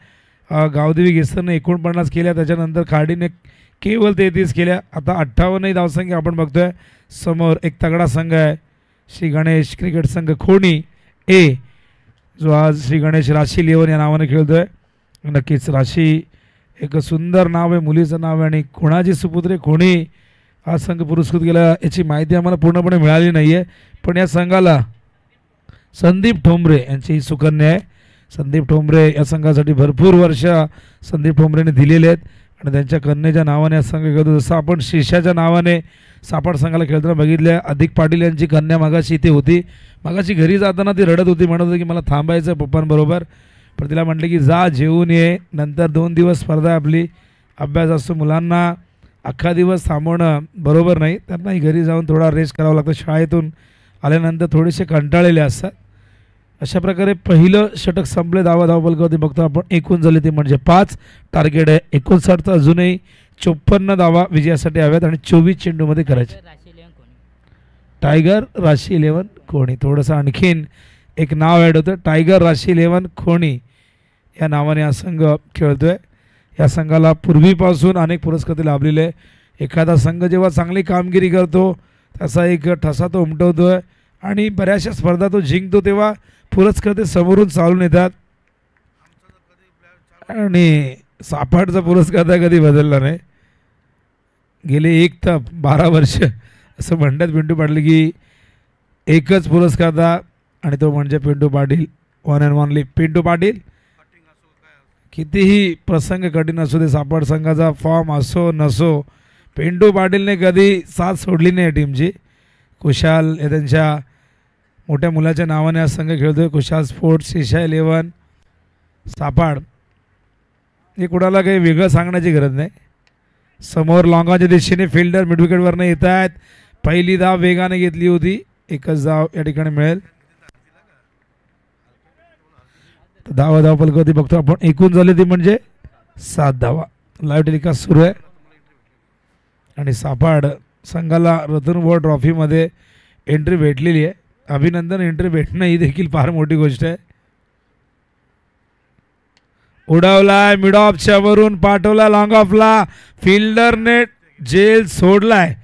गावदेवी गेसरने 49 केल्या, त्याच्यानंतर खाडीने केवळ 33 केल्या. आता 58 धावसंख्या आपण बघतोय. समोर एक तगडा संघ आहे, श्री गणेश क्रिकेट संघ खोणी ए, जो आज श्री गणेश राशी 11 या नावाने खेळतोय. नक्कीच राशी एक सुंदर नाव आहे, मुलीचं नाव आहे आणि कोणाची सुपुत्रे कोणी हा संघ पुरस्कृत केला याची माहिती आम्हाला पूर्णपणे मिळाली नाही आहे. पण या संघाला संदीप ठोंबरे यांची ही सुकन्या आहे. संदीप ठोंबरे या संघासाठी भरपूर वर्ष संदीप ठोंबरेने दिलेले आहेत आणि त्यांच्या कन्येच्या नावाने हा संघ खेळतो. जसं आपण शिष्याच्या नावाने सापड संघाला खेळताना बघितलं. अधिक पाटील यांची कन्या मागाशी इथे होती. मागाशी घरी जाताना ती रडत होती, म्हणत होती की मला थांबायचं आहे पप्पांबरोबर. पण तिला म्हटलं की जा जेवून ये, नंतर 2 दिवस स्पर्धा आहे आपली, अभ्यास असतो. मुलांना अख्खा दिवस थांबवणं बरोबर नाही, त्यांनाही घरी जाऊन थोडा रेस्ट करावं लागतं. शाळेतून आल्यानंतर थोडेसे कंटाळलेले असतात. अशा प्रकारे पहिलं षटक संपले. धावफलकावरती बघतो आपण एकूण झाले ते म्हणजे 5. टार्गेट आहे 59, तर अजूनही 54 धावा विजयासाठी हव्यात आणि 24 चेंडूमध्ये करायचे. टायगर राशी 11 खोणी. थोडंसं आणखीन एक नाव ॲड होतं, टायगर राशी 11 खोणी या नावाने हा संघ खेळतोय. या संघाला पूर्वीपासून अनेक पुरस्कार लाभलेले आहे. एखादा संघ जेव्हा चांगली कामगिरी करतो त्याचा एक ठसा तो उमटवतोय आणि बऱ्याचशा स्पर्धा तो जिंकतो, तेव्हा पुरस्कार ते समोरून चालून येतात. आणि सापाडचा पुरस्कार तर कधी बदलला नाही. गेले 12 वर्ष असं म्हणतात पिंटू पाटील की एकच पुरस्कार था आणि तो म्हणजे Pintu Patil, one and only Pintu Patil. कितीही प्रसंग कठीण असू दे, सापड संघाचा फॉर्म असो नसो, पिंटू पाटीलने कधी साथ सोडली नाही टीमची. कुशाल हे त्यांच्या मोठ्या मुलाच्या नावाने हा संघ खेळतोय. कुशाल स्पोर्ट्स, शिशा 11 सापाड. हे कुणाला काही वेगळं सांगण्याची गरज नाही. समोर लॉंगाच्या दिशेने फिल्डर मिडविकेटवरनं येत आहेत. पहिली धाव वेगाने घेतली होती, एकच धाव या ठिकाणी मिळेल. धावफलकावरती बघतो आपण एकूण झाले ती म्हणजे 7 धावा. लाईव्ह टेलिकास्ट सुरू आहे आणि सापाड संघाला रतनबोर ट्रॉफीमध्ये एंट्री भेटलेली आहे. अभिनंदन. एंट्री भेटणं ही देखील फार मोठी गोष्ट आहे. उडवलाय मिड ऑफच्या वरून, पाठवला लॉंग ऑफला, फिल्डरने जेल सोडलाय.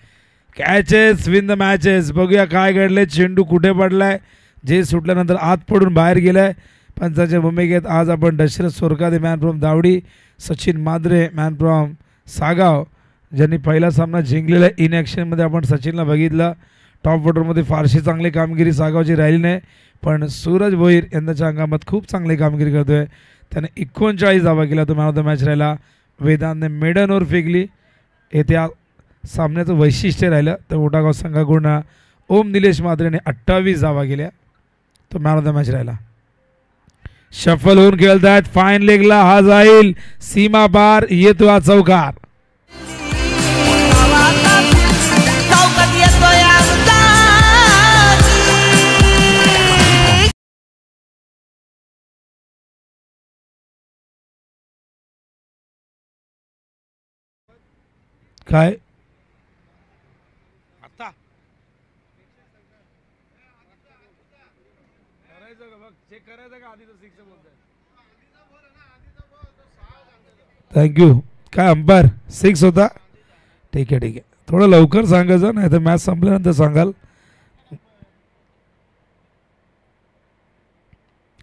Catches win the matches. बघूया काय घडले, चेंडू कुठे पडलाय. जेल सुटल्यानंतर आत पडून बाहेर गेलाय. पंचांच्या भूमिकेत आज आपण Dashrath Sorkade man from Davdi, Sachin Madre man from Sagaon, ज्यांनी पहिला सामना जिंकलेला आहे. इन ॲक्शनमध्ये आपण सचिनला बघितलं. टॉप ऑर्डरमध्ये फारशी चांगली कामगिरी सागावची राहिली नाही, पण सूरज भोईर यंदाच्या हंगामात खूप चांगली कामगिरी करतोय. त्याने 39 धावा केला, तो मॅन ऑफ द मॅच राहिला. वेदांतने मेडन ओव्हर फेकली, हे त्या सामन्याचं वैशिष्ट्य राहिलं. तर मोठागाव संघाकडून ओम निलेश मात्रेने 28 धावा केल्या, तो मॅन ऑफ द मॅच राहिला. शफल होऊन खेळत आहेत. फाईन लेगला हा जाईल, सीमा पार येतो हा चौकार. काय आता करायचं का, बघ चेक करायचं का आधी? तर 6 बोलतोय. थँक्यू. काय अंपायर 6 होता? ठीक आहे ठीक आहे, थोडं लवकर सांगायचं, नाही तर मॅच संपल्यानंतर सांगाल.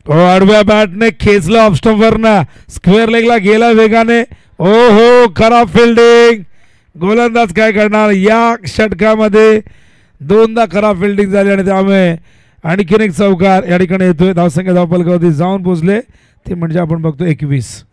आडव्या बॅटने खेचलं ऑफस्टम्पवरनं, स्क्वेअर लेगला गेला वेगाने. ओ हो, खराब फिल्डिंग. गोलंदाज काय करणार? या षटकामध्ये 2दा खराब फिल्डिंग झाली आणि त्यामुळे आणखीन एक चौकार या ठिकाणी येतोय. धावसंख्या धावफलकावरती जाऊन पोचले ते म्हणजे आपण बघतो 21.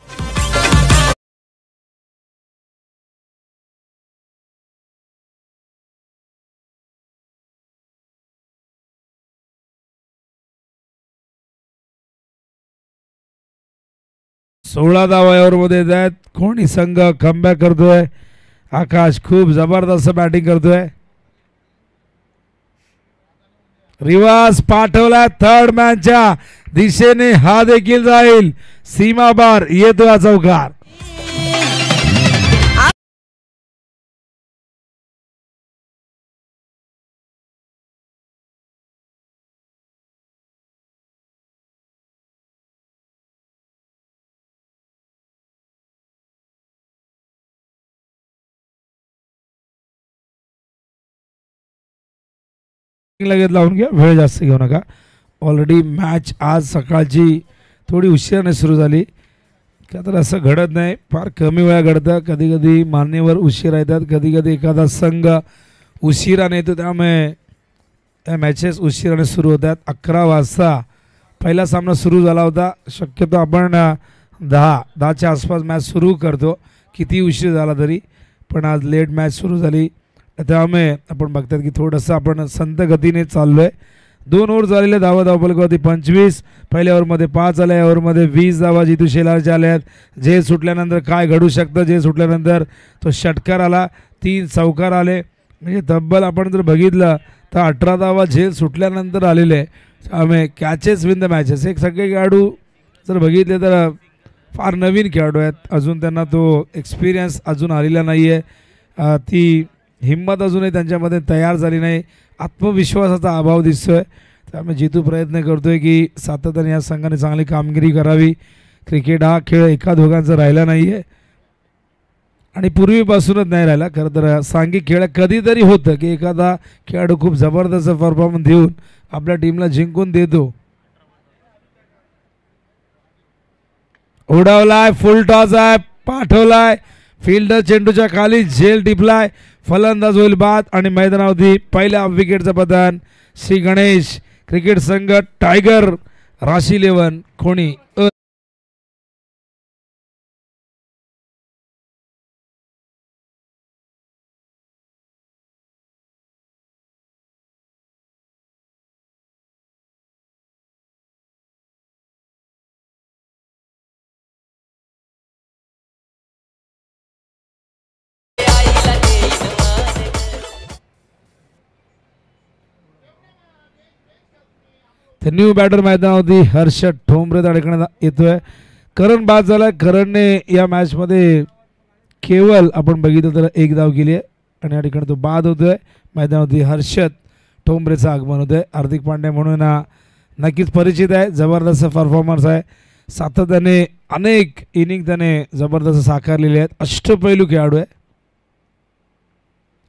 सोळा धावा ओव्हरमध्ये येत आहेत. कोणी संघ कमबॅक करतोय? आकाश खूप जबरदस्त बॅटिंग करतोय. रिवाज पाठवला थर्ड मॅनच्या दिशेने, हा देखील जाईल. सीमा बार येतो हा चौकार. लगेच लावून घ्या, वेळ जास्त घेऊ नका. ऑलरेडी मॅच आज सकाळची थोडी उशिराने सुरू झाली. का तर असं घडत नाही, फार कमी वेळा घडतं. कधी कधी मान्यवर उशिरा येतात, कधी कधी एखादा संघ उशिराने येतो, त्यामुळे त्या मॅचेस उशिराने सुरू होतात. 11 वाजता पहिला सामना सुरू झाला होता. शक्यतो आपण 10च्या आसपास मॅच सुरू करतो किती उशीर झाला तरी, पण आज लेट मॅच सुरू झाली, त्यामुळे आपण बघतात की थोडंसं आपण संत गतीने चाललो आहे. 2 ओव्हर झालेले, धावफलकावरती 25. पहिल्या ओव्हरमध्ये 5 आल्या, या ओव्हरमध्ये 20 धावा जितू शेलारच्या आल्या आहेत. जे सुटल्यानंतर काय घडू शकतं, जे सुटल्यानंतर तो षटकार आला, 3 चौकार आले, म्हणजे तब्बल आपण जर बघितलं तर 18 धावा झेल सुटल्यानंतर आलेले आहे. त्यामुळे कॅचेस विन द मॅचेस. एक सगळे खेळाडू जर बघितले तर फार नवीन खेळाडू आहेत, अजून त्यांना तो एक्सपिरियन्स अजून आलेला नाही आहे, ती हिंमत अजूनही त्यांच्यामध्ये तयार झाली नाही, आत्मविश्वासाचा अभाव दिसतोय. त्यामुळे जितू प्रयत्न करतोय की सातत्याने या संघाने चांगली कामगिरी करावी. क्रिकेट हा खेळ एका दोघांचा राहिला नाही आहे आणि पूर्वीपासूनच नाही राहिला. खरं तर सांघिक खेळ कधीतरी होतं की एखादा खेळाडू खूप जबरदस्त परफॉर्मन्स देऊन आपल्या टीमला जिंकून देतो. उडवलाय, फुल टॉस आहे, पाठवलाय, फिल्डर चेंडूच्या खाली झेल टिपलाय, फलंदाज होईल बाद आणि मैदानावरती पहिल्या विकेटचं पतन. श्री गणेश क्रिकेट संघ टायगर राशी 11 खोणी. न्यू बॅटर मैदानावरती हर्षद ठोंबरे अडकण्यात येतोय. करण बाद झाला. करणने या मॅचमध्ये केवळ आपण बघितलं तर 1 धाव केली आहे आणि या ठिकाणी तो बाद होतोय. मैदानावरती हर्षद ठोंबरेचं आगमन होतंय. हार्दिक पांड्या म्हणून नक्कीच परिचित आहे, जबरदस्त परफॉर्मन्स आहे, सातत्याने अनेक इनिंग त्याने जबरदस्त साकारलेले आहेत, अष्टपैलू खेळाडू आहे.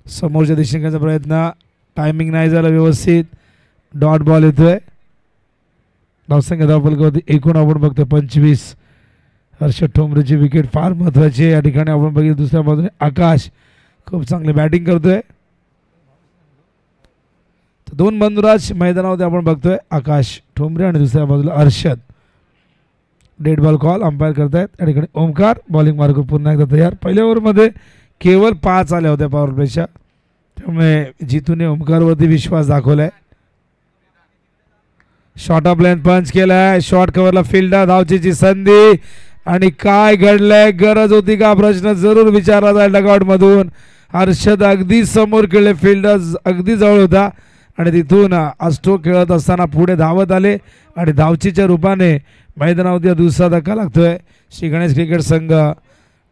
समोरच्या दिशेचा प्रयत्न, टायमिंग नाही झाला व्यवस्थित, डॉट बॉल येतोय. धावसंख्या धावफलकावरती एकूण आपण बघतोय 25. हर्षद ठोंबरेची विकेट फार महत्त्वाची आहे. या ठिकाणी आपण बघितलं दुसऱ्या बाजूने आकाश खूप चांगली बॅटिंग करतोय. 2 बंधुराज मैदानावरती आपण बघतोय, आकाश ठोंबरे आणि दुसऱ्या बाजूला Harshad. Dead ball call umpire करतायत. या ठिकाणी ओमकार बॉलिंग मार्ग पुन्हा एकदा तयार. पहिल्या ओव्हरमध्ये केवळ 5 आल्या होत्या पॉवर प्लेच्या, त्यामुळे जितूने ओमकारवरती विश्वास दाखवलाय. शॉर्ट ऑफ लेंथ पंच केलाय, शॉर्ट कव्हरला फिल्डर, धावचीची संधी आणि काय घडलंय, गरज होती का प्रश्न जरूर विचारला जाईल डगआउट मधून. हर्षद अगदी समोर खेळले, फिल्डर अगदी जवळ होता आणि तिथून अस्ट्रोक खेळत असताना पुढे धावत आले आणि धावचीच्या रूपाने मैदानावरती दुसरा धक्का लागतोय. श्री गणेश क्रिकेट संघ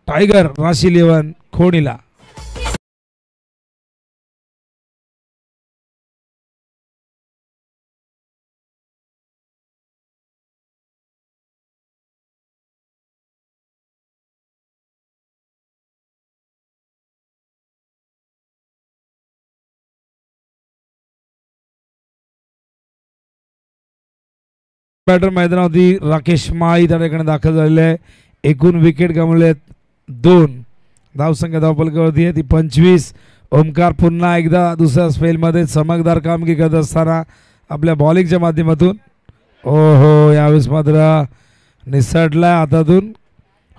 टायगर राशी 11 खोणीला. बॅटर मैदानावरती राकेश माळी त्या ठिकाणी दाखल झालेले आहे. एकूण विकेट गमावले 2. धावसंख्या धावफलकावरती आहे ती 25. ओमकार पुन्हा एकदा दुसऱ्या स्पेलमध्ये चमकदार कामगिरी करत असताना आपल्या बॉलिंगच्या माध्यमातून ओहो यावेळेस मात्र निसटला हातातून.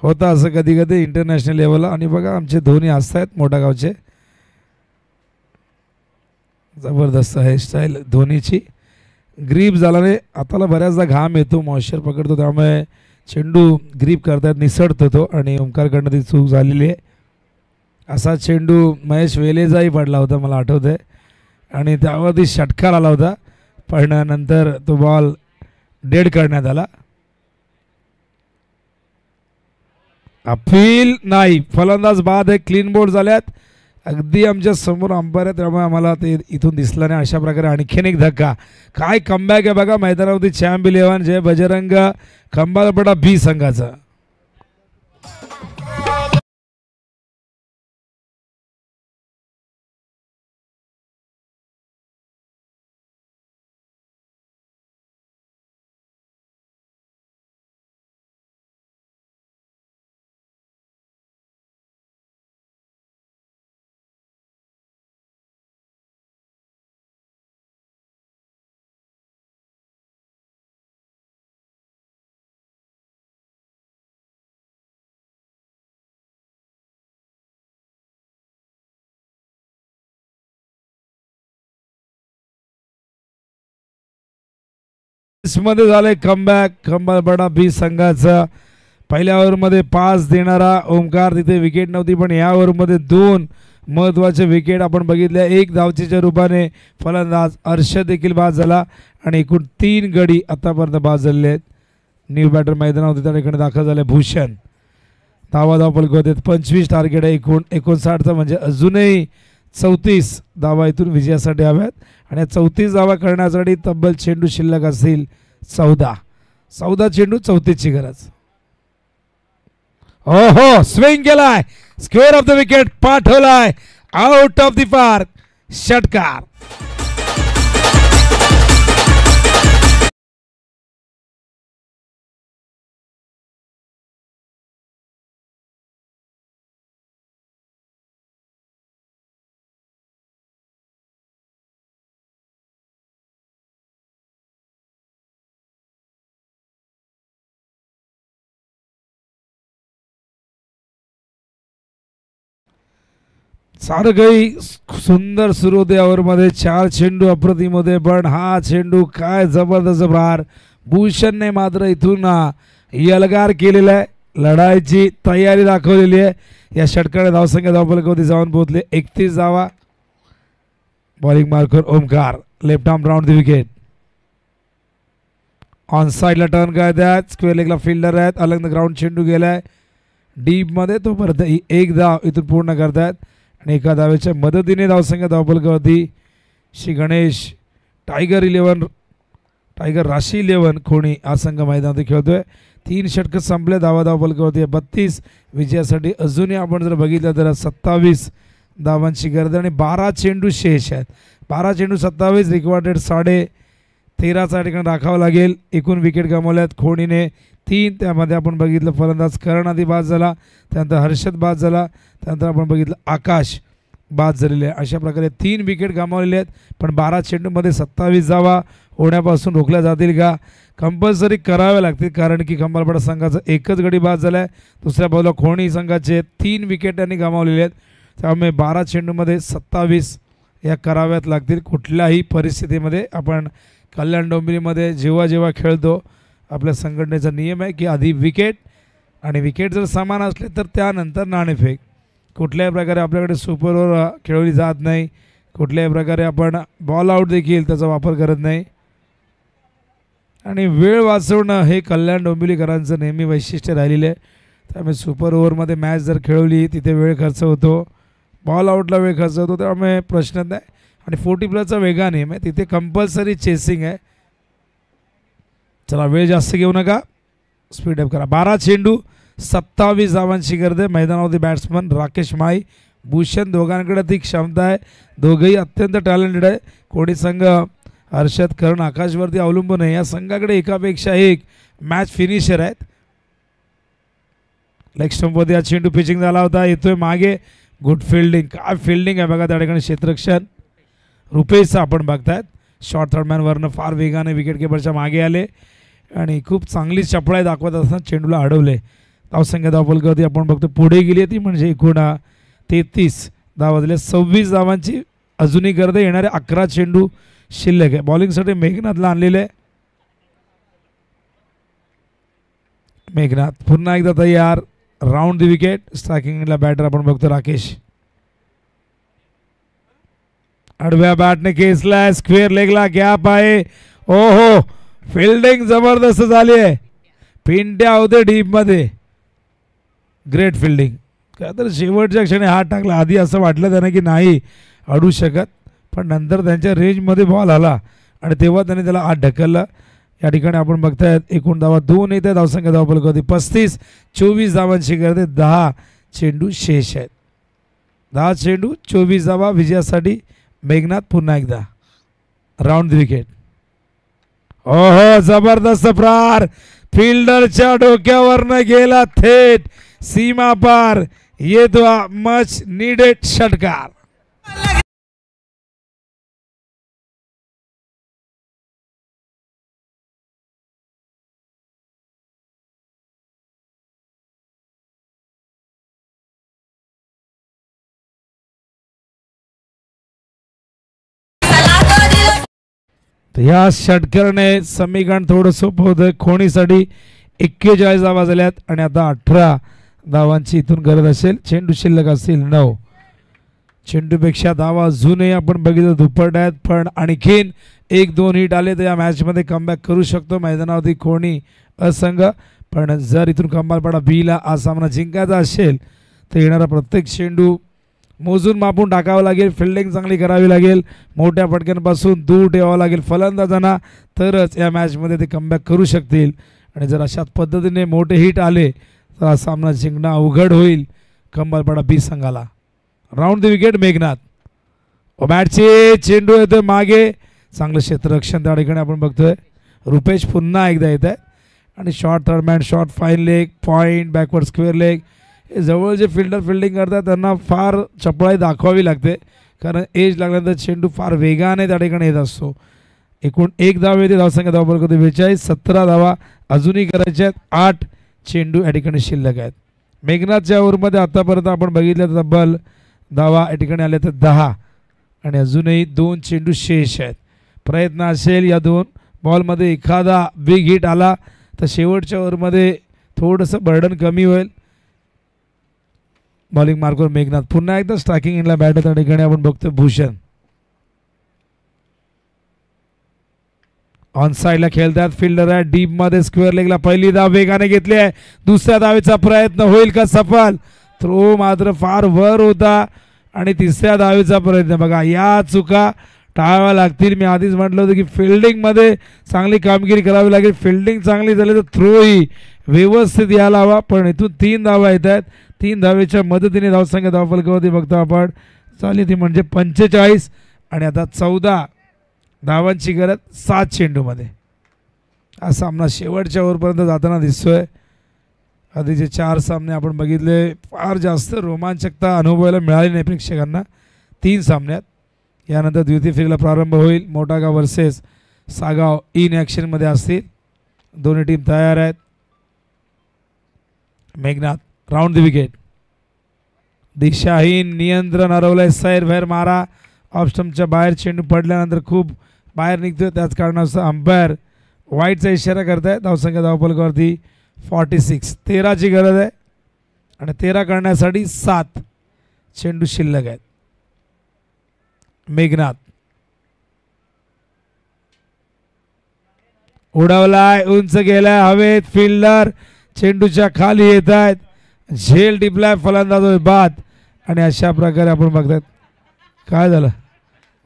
होतं असं कधी कधी इंटरनॅशनल लेवलला. आणि बघा आमचे धोनी हसतायत मोठा गावचे, जबरदस्त हेअरस्टाईल धोनीची. ग्रीप झाल्याने हाताला बऱ्याचदा घाम येतो, मॉइश्चर पकडतो, त्यामुळे चेंडू ग्रीप करतायत निसटतो तो आणि ओंकारकडनं ती चूक झालेली आहे. असा चेंडू महेश वेलेजाही पडला होता मला आठवत आहे आणि त्यावरती षटकार आला होता, पण नंतर तो बॉल डेड करण्यात आला. अपील नाही, फलंदाज बाद आहे, क्लीन बोर्ड झाल्यात. अगदी आमच्या समोर अंपायर आहे त्यामुळे आम्हाला ते इथून दिसलं नाही. अशा प्रकारे आणखीन एक धक्का. काय कमबॅक आहे बघा मैदानावरती चॅम्प 11 जय बजरंग खंबाळपडा बी संघाचा. मध्ये झाले कमबॅक खंबाळपाडा बी संघाचा. पहिल्या ओव्हरमध्ये 5 देणारा ओमकार, तिथे विकेट नव्हती, पण या ओव्हरमध्ये 2 महत्त्वाचे विकेट आपण बघितल्या. 1 धावचीच्या रूपाने फलंदाज अर्षद देखील बाद झाला आणि एकूण 3 गडी आतापर्यंत बाद झालेले आहेत. न्यू बॅटर मैदानावर त्या ठिकाणी दाखल झाले भूषण. धावा फलक होते 25 टार्गेट आहे एकूण 59चा, म्हणजे अजूनही 34 धावा इथून विजयासाठी हव्यात आणि 34 धावा करण्यासाठी तब्बल चेंडू शिल्लक असतील 14 चेंडू 34ची गरज. हो स्विंग केलाय, स्क्वेअर ऑफ द विकेट पाठवलाय, आउट ऑफ द पार्क, षटकार. सारं काही सुंदर सुरू होते ओव्हरमध्ये. 4 चेंडू अप्रतिम होते, पण हा चेंडू काय जबरदस्त प्रहार. भूषणने मात्र इथून यलगार केलेला आहे, लढाईची तयारी दाखवलेली आहे. या षटकाने धावसंख्या धावफलकावरती जाऊन पोहोचले 31 धावा. Bowling marker Omkar, left arm round the wicket. On साईडला टर्न करतात, स्क्वेअर लेगला फिल्डर आहेत, अलग द ग्राउंड चेंडू गेलाय डीपमध्ये, तो परत 1 धाव इथून पूर्ण करतात आणि एका धावेच्या मदतीने धावसंख्या धावफलकावरती श्री गणेश टायगर राशी 11 खोणी हा संघ मैदानात खेळतोय. 3 षटकं संपले, धावफलकावरती 32. विजयासाठी अजूनही आपण जर बघितलं तर 27 धावांची गरज आणि 12 चेंडू शेष आहेत. 12 चेंडू 27, रिक्वायर्डेड 13.5 ठिकाणी राखावं लागेल. एकूण विकेट गमावल्यात खोणीने 3, त्यामध्ये आपण बघितलं फलंदाज करण आधी बाद झाला, त्यानंतर हर्षद बाद झाला, त्यानंतर आपण बघितलं आकाश बाद झालेले आहे. अशा प्रकारे 3 विकेट गमावलेले आहेत, पण 12 चेंडूमध्ये 27 धावा होण्यापासून रोखल्या जातील का? कंपल्सरी कराव्या लागतील, कारण की खंबाळपाडा संघाचा एकच गडी बाद झाला आहे. दुसऱ्या बाजूला खोणी संघाचे 3 विकेट त्यांनी गमावलेले आहेत, त्यामुळे 12 चेंडूमध्ये 27 या कराव्यात लागतील. कुठल्याही परिस्थितीमध्ये आपण कल्याण डोंबिवलीमध्ये जेव्हा खेळतो, आपल्या संघटनेचा नियम आहे की आधी विकेट, आणि विकेट जर समान असले तर त्यानंतर नाणेफेक. कुठल्याही प्रकारे आपल्याकडे सुपर ओव्हर खेळवली जात नाही, कुठल्याही प्रकारे आपण बॉल आऊट देखील त्याचा वापर करत नाही. आणि वेळ वाचवणं हे कल्याण डोंबिवलीकरांचं नेहमी वैशिष्ट्य राहिलेलं आहे. त्यामुळे सुपर ओव्हरमध्ये मॅच जर खेळवली तिथे वेळ खर्च होतो, बॉल आऊटला वेळ खर्च होतो, त्यामुळे प्रश्न नाही. आणि 40+चा वेगळा नियम आहे, तिथे कंपल्सरी चेसिंग आहे. चला वेळ जास्त घेऊ नका, स्पीड अप करा. 12 चेंडू 27 धावांची गरज आहे. मैदानावरती बॅट्समन राकेश माई, भूषण दोघांकडे ती क्षमता आहे, दोघंही अत्यंत टॅलेंटेड आहे. कोणी संघ हर्षद करण आकाशवरती अवलंबून आहे, या संघाकडे एकापेक्षा एक मॅच फिनिशर आहेत. लेग स्टंपवरती हा चेंडू पिचिंग झाला होता, येतोय मागे, गुड फिल्डिंग, काय फिल्डिंग आहे बघा त्या ठिकाणी. क्षेत्ररक्षण रुपेशचं आपण बघतायत, शॉर्ट थर्डमॅनवरनं फार वेगाने विकेट किपरच्या मागे आले आणि खूप चांगली चपळाई दाखवत असताना चेंडूला अडवले. धावसंख्या धावफलकावरती आपण बघतो पुढे गेली ती, म्हणजे एकूण 33 धावा झाले. 26 धावांची अजूनही गरज आहे, येणारे 11 चेंडू शिल्लक आहे. बॉलिंगसाठी मेघनाथला आणलेले आहे. मेघनाथ पुन्हा एकदा तयार, राऊंड द विकेट. स्ट्रायकिंगला बॅटर आपण बघतो राकेश, आडव्या बॅटने खेचलाय, स्क्वेअर लेगला गॅप आहे. ओहो, फिल्डिंग जबरदस्त झाली आहे, पिंट्या होते डीपमध्ये, ग्रेट फिल्डिंग. काय तर शेवटच्या क्षणी हात टाकला, आधी असं वाटलं त्यानं की नाही अडू शकत, पण नंतर त्यांच्या रेंजमध्ये बॉल आला आणि तेव्हा त्याने त्याला आत ढकललं. या ठिकाणी आपण बघतायत एकूण धावा 2 येत आहेत. धावसंख्या धावफलकावरती 35, 24 धावांची गरज आहे. 10 चेंडू शेष आहेत. 10 चेंडू 24 धावा विजयासाठी. मेघनाथ पुन्हा एकदा, राऊंड द विकेट. ओहो, जबरदस्त प्रहार, फिल्डरच्या डोक्यावरनं गेला थेट सीमा पार, येतो मच नीडेड षटकार. तर या षटकाराने समीकरण थोडं सोपं होतं. खोणीसाठी 41 धावा झाल्यात आणि आता 18 धावांची इथून गरज असेल. चेंडू शिल्लक असतील 9. चेंडूपेक्षा धावा अजूनही आपण बघितलं दुप्पट आहेत, पण आणखीन 1-2 हिट आले तर या मॅचमध्ये कमबॅक करू शकतो मैदानावरती कोणी असंघ. पण जर इथून कमालपाडा बीला हा सामना जिंकायचा असेल तर येणारा प्रत्येक चेंडू मोजून मापून टाकावं लागेल. फिल्डिंग चांगली करावी लागेल. मोठ्या फटक्यांपासून दूर ठेवावं लागेल फलंदाजांना, तरच या मॅचमध्ये ते कमबॅक करू शकतील. आणि जर अशाच पद्धतीने मोठे हिट आले तर हा सामना जिंकणं अवघड होईल कमालपाडा बी संघाला. Round the wicket Meghnath. बॅटचे चेंडू येतोय मागे. चांगलं क्षेत्ररक्षण त्या ठिकाणी आपण बघतोय. रुपेश पुन्हा एकदा येत आहे आणि short third man, short fine leg, point, backward square leg. हे जवळ जे फिल्डर फिल्डिंग करतात त्यांना फार चपळाई दाखवावी लागते, कारण एज लागल्यानंतर चेंडू फार वेगाने त्या ठिकाणी येत असतो. एकूण 1 धाव येते. धावसंख्या धावफलक 42. 17 धावा अजूनही करायच्या आहेत. 8 चेंडू या ठिकाणी शिल्लक आहेत. मेघनाथच्या ओव्हरमध्ये आतापर्यंत आपण बघितलं तर तब्बल धावा या ठिकाणी आल्या तर 10 आणि अजूनही 2 चेंडू शेष आहेत. प्रयत्न असेल या 2 बॉलमध्ये एखादा बिग हिट आला तर शेवटच्या ओव्हरमध्ये थोडंसं बर्डन कमी होईल. बॉलिंग मार्कवर मेघनाथ. पुन्हा एकदा स्ट्रायकिंग इनला बॅट त्या ठिकाणी आपण बघतो भूषण. ऑन साईडला खेळतात. फिल्डर आहे डीप मध्ये स्क्वेअर लेगला. पहिली धाव वेगाने घेतली आहे. दुसऱ्या धावेचा प्रयत्न होईल का सफल? थ्रो मात्र फार वर होता आणि तिसऱ्या धावेचा प्रयत्न. बघा या चुका टाळाव्या लागतील. मी आधीच म्हटलं होतं की फिल्डिंगमध्ये चांगली कामगिरी करावी लागेल. फिल्डिंग चांगली झाली तर थ्रोही व्यवस्थित यायला हवा. पण इथून 3 धावा येत आहेत. 3 धावेच्या मदतीने धावसंख्या धावफलकावरती बघतो आपण चालली ती म्हणजे 45 आणि आता 14 धावांची गरज 7 चेंडूमध्ये. हा सामना शेवटच्या ओव्हरपर्यंत जाताना दिसतोय. आधीचे 4 सामने आपण बघितले, फार जास्त रोमांचकता अनुभवायला मिळाली नाही प्रेक्षकांना 3 सामन्यात. यानंतर द्वितीय फेरीला प्रारंभ होईल. मोठागाव वर्सेस सागाव इन ॲक्शनमध्ये असतील. दोन्ही टीम तयार आहेत. मेघनाथ. Round the wicket. दिशाहीन नियंत्रण हरवलंय. सैर बाहेर मारा. ऑफस्टम्पच्या बाहेर चेंडू पडल्यानंतर खूप बाहेर निघतोय. त्याच कारणास्तव अंपायर वाईटचा इशारा करताय. धावसंख्या धावफलकावरती 46. 13ची गरज आहे आणि 13 करण्यासाठी 7 चेंडू शिल्लक आहेत. मेघनाथ. उडवलाय, उंच गेलाय हवेत. फिल्डर चेंडूच्या खाली येत आहेत. झेल टिपलाय फलंदाज बाद आणि अशा प्रकारे आपण बघतात. काय झालं?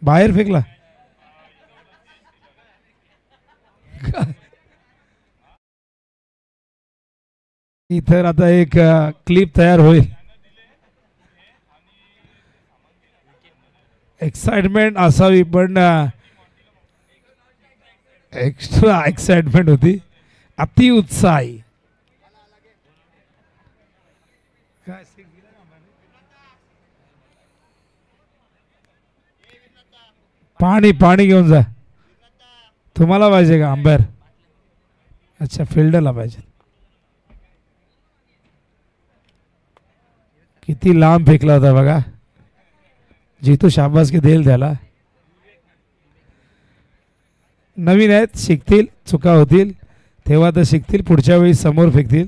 बाहेर फेकला. इथं आता एक क्लिप तयार होईल. एक्साइटमेंट असावी पण एक्स्ट्रा एक्साइटमेंट होती. अति उत्साही. पाणी पाणी घेऊन जा. तुम्हाला पाहिजे का अंपायर? अच्छा फिल्डरला पाहिजे. किती लांब फेकला होता बघा. जितू शाबासकी देईल त्याला. नवीन आहेत, शिकतील, चुका होतील तेव्हा तर शिकतील, पुढच्या वेळी समोर फेकतील.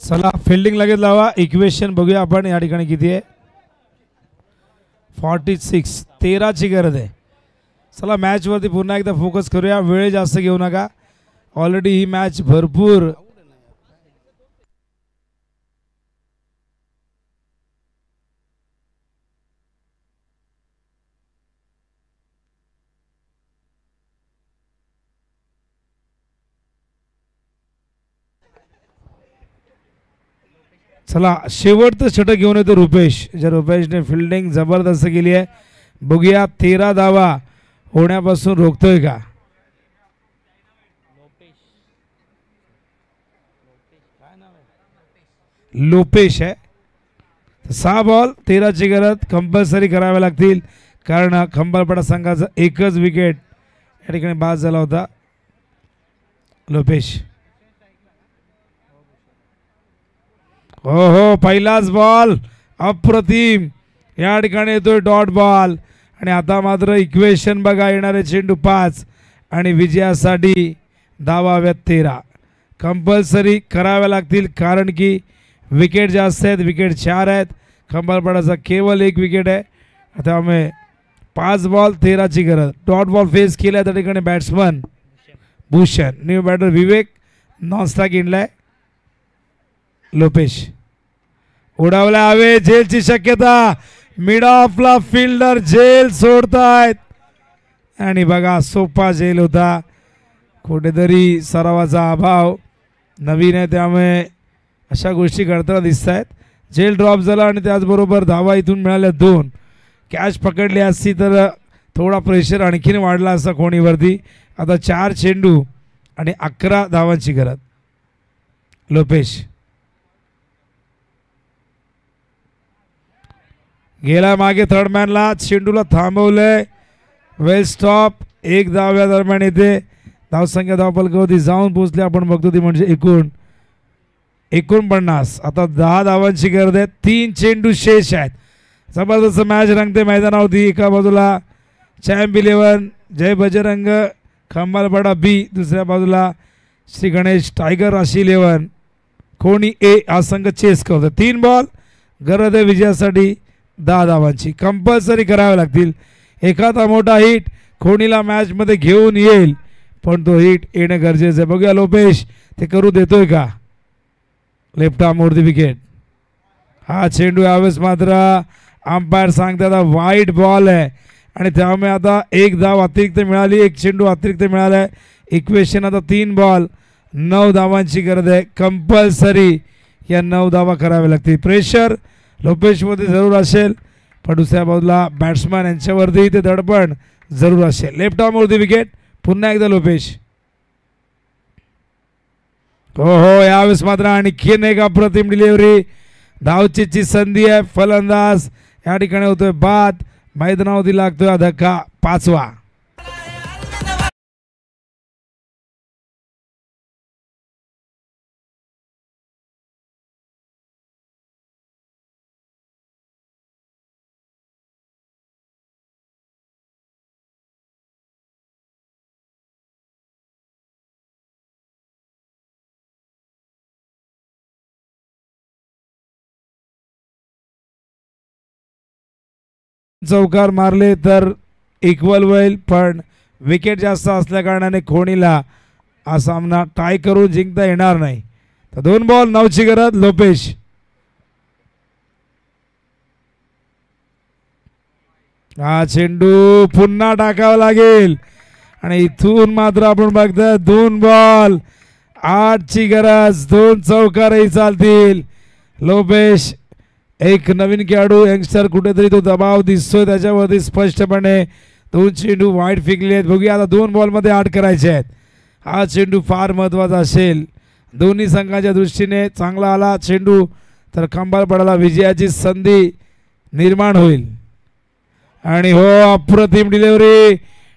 चला फिल्डिंग लगेच लावा. इक्वेशन बघूया आपण या ठिकाणी किती आहे. 46. 13ची गरज आहे. चला मॅचवरती पुन्हा एकदा फोकस करूया. वेळ जास्त घेऊ नका. ऑलरेडी ही मॅच भरपूर चला शेवटचं षटक घेऊन येतो रुपेश. ज्या रुपेशने फिल्डिंग जबरदस्त केली आहे. बघूया 13 धावा होण्यापासून रोखतोय का. लोपेश आहे. 6 बॉल 13ची गरज कंपल्सरी कराव्या लागतील कारण खंबाळपाडा संघाचा एकच विकेट या ठिकाणी बाद झाला होता. लोपेश हो हो पहिलाच बॉल अप्रतिम या ठिकाणी येतोय डॉट बॉल. आणि आता मात्र इक्वेशन बघा. येणारे चेंडू 5 आणि विजयासाठी धावा हव्यात 13 कंपल्सरी कराव्या लागतील कारण की विकेट जास्त आहेत. विकेट 4 आहेत. खंबाळपाडाचा केवळ 1 विकेट आहे. त्यामुळे 5 बॉल 13ची गरज. डॉट बॉल फेस केला त्या ठिकाणी बॅट्समन भूषण. न्यू बॅटर विवेक नॉन स्ट्राईक इंडलाय. लोपेश उडावला हवे. झेलची शक्यता. मिड ऑफला फिल्डर झेल सोडतायत आणि बघा सोपा झेल होता. कुठेतरी सरावाचा अभाव. नवीन आहे त्यामुळे अशा गोष्टी घडताना दिसत आहेत. झेल ड्रॉप झाला आणि त्याचबरोबर धावा इथून मिळाल्या 2. कॅच पकडली असती तर थोडा प्रेशर आणखीन वाढला असता कोणीवरती. आता 4 चेंडू आणि 11 धावांची गरज. लोपेश गेला मागे थर्डमॅनला. चेंडूला थांबवलंय. वेल स्टॉप. 1 धाव्या दरम्यान येते. धावसंख्या धावफलकावरती जाऊन पोहोचले आपण बघतो ती म्हणजे एकूण 49. आता 10 धावांची गरज आहे. 3 चेंडू शेष आहेत. जबरदस्त मॅच रंगते मैदानावरती. एका बाजूला चॅम्प 11 जय बजरंग खंबाळपाडा बी. दुसऱ्या बाजूला श्री गणेश टायगर राशी 11 कोणी ए हा संघ चेस करतो. 3 बॉल गरज आहे विजयासाठी 10 धावांची कंपल्सरी कराव्या लागतील. एखादा मोठा हिट कोणीला मॅचमध्ये घेऊन येईल पण तो हिट येणं गरजेचं आहे. बघूया लोपेश ते करू देतोय का. लेफ्ट आर्मवरती विकेट. हा चेंडू यावेळेस मात्र अंपायर सांगतात वाईट बॉल आहे आणि त्यामुळे आता 1 धाव अतिरिक्त मिळाली. 1 चेंडू अतिरिक्त मिळाला आहे. इक्वेशन आता 3 बॉल 9 धावांची गरज आहे. कंपल्सरी या 9 धावा कराव्या लागतील. प्रेशर लोपेशमध्ये जरूर असेल पण दुसऱ्या बाजूला बॅट्समॅन यांच्यावरती ते दडपण जरूर असेल. लेफ्ट आर्मवरती विकेट. पुन्हा एकदा लोपेश. हो हो यावेळेस मात्र आणखीन एक अप्रतिम डिलिव्हरी. धावचीची संधी आहे. फलंदाज या ठिकाणी होतोय बाद. मैदानावरती लागतोय धक्का 5वा. चौकार मारले तर इक्वल होईल पण विकेट जास्त असल्या कारणाने कोणीला हा सामना टाय करून जिंकता येणार नाही. तर 2 बॉल 9ची गरज. लोपेश हा चेंडू पुन्हा टाकावा लागेल आणि इथून मात्र आपण बघतोय 2 बॉल 8ची गरज. 2 चौकारही चालतील. लोपेश एक नवीन खेळाडू यंगस्टर कुठेतरी तो दबाव दिसतोय त्याच्यावरती स्पष्टपणे. 2 चेंडू वाईट फेकले आहेत. बघूया आता 2 बॉलमध्ये 8 करायचे आहेत. हा चेंडू फार महत्त्वाचा असेल. दोन्ही संघाच्या दृष्टीने चांगला आला चेंडू तर खंबाळपाडाला विजयाची संधी निर्माण होईल. आणि हो अप्रतिम डिलिव्हरी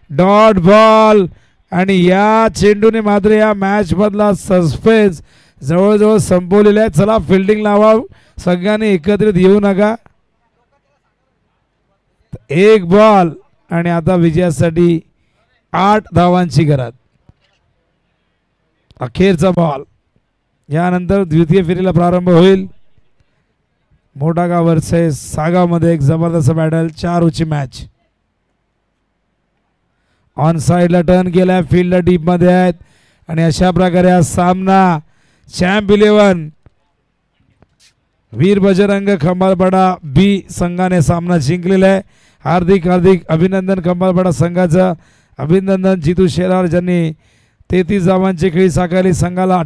डॉट बॉल आणि या चेंडूने मात्र या मॅच मधला सस्पेन्स जवळजवळ संपवलेला आहे. चला फिल्डिंग लावा. सगळ्यांनी एकत्रित येऊ नका. 1 बॉल आणि आता विजयासाठी 8 धावांची गरज. अखेरचा बॉल यानंतर द्वितीय फेरीला प्रारंभ होईल. मोठागाव वर्सेस सागावमध्ये एक जबरदस्त बॅटल, 4 उची मॅच. ऑन साइडला टर्न केलाय, फील्ड डीप मध्ये आहेत आणि अशा प्रकारे हा सामना चॅम्प 11 वीर बजरंग खंबाळपाडा बी संघाने सामना जिंकलेला आहे. हार्दिक हार्दिक अभिनंदन खंबाळपाडा संघाचं. अभिनंदन जितू शेलार ज्यांनी 33 धावांची खेळी साकारली. संघाला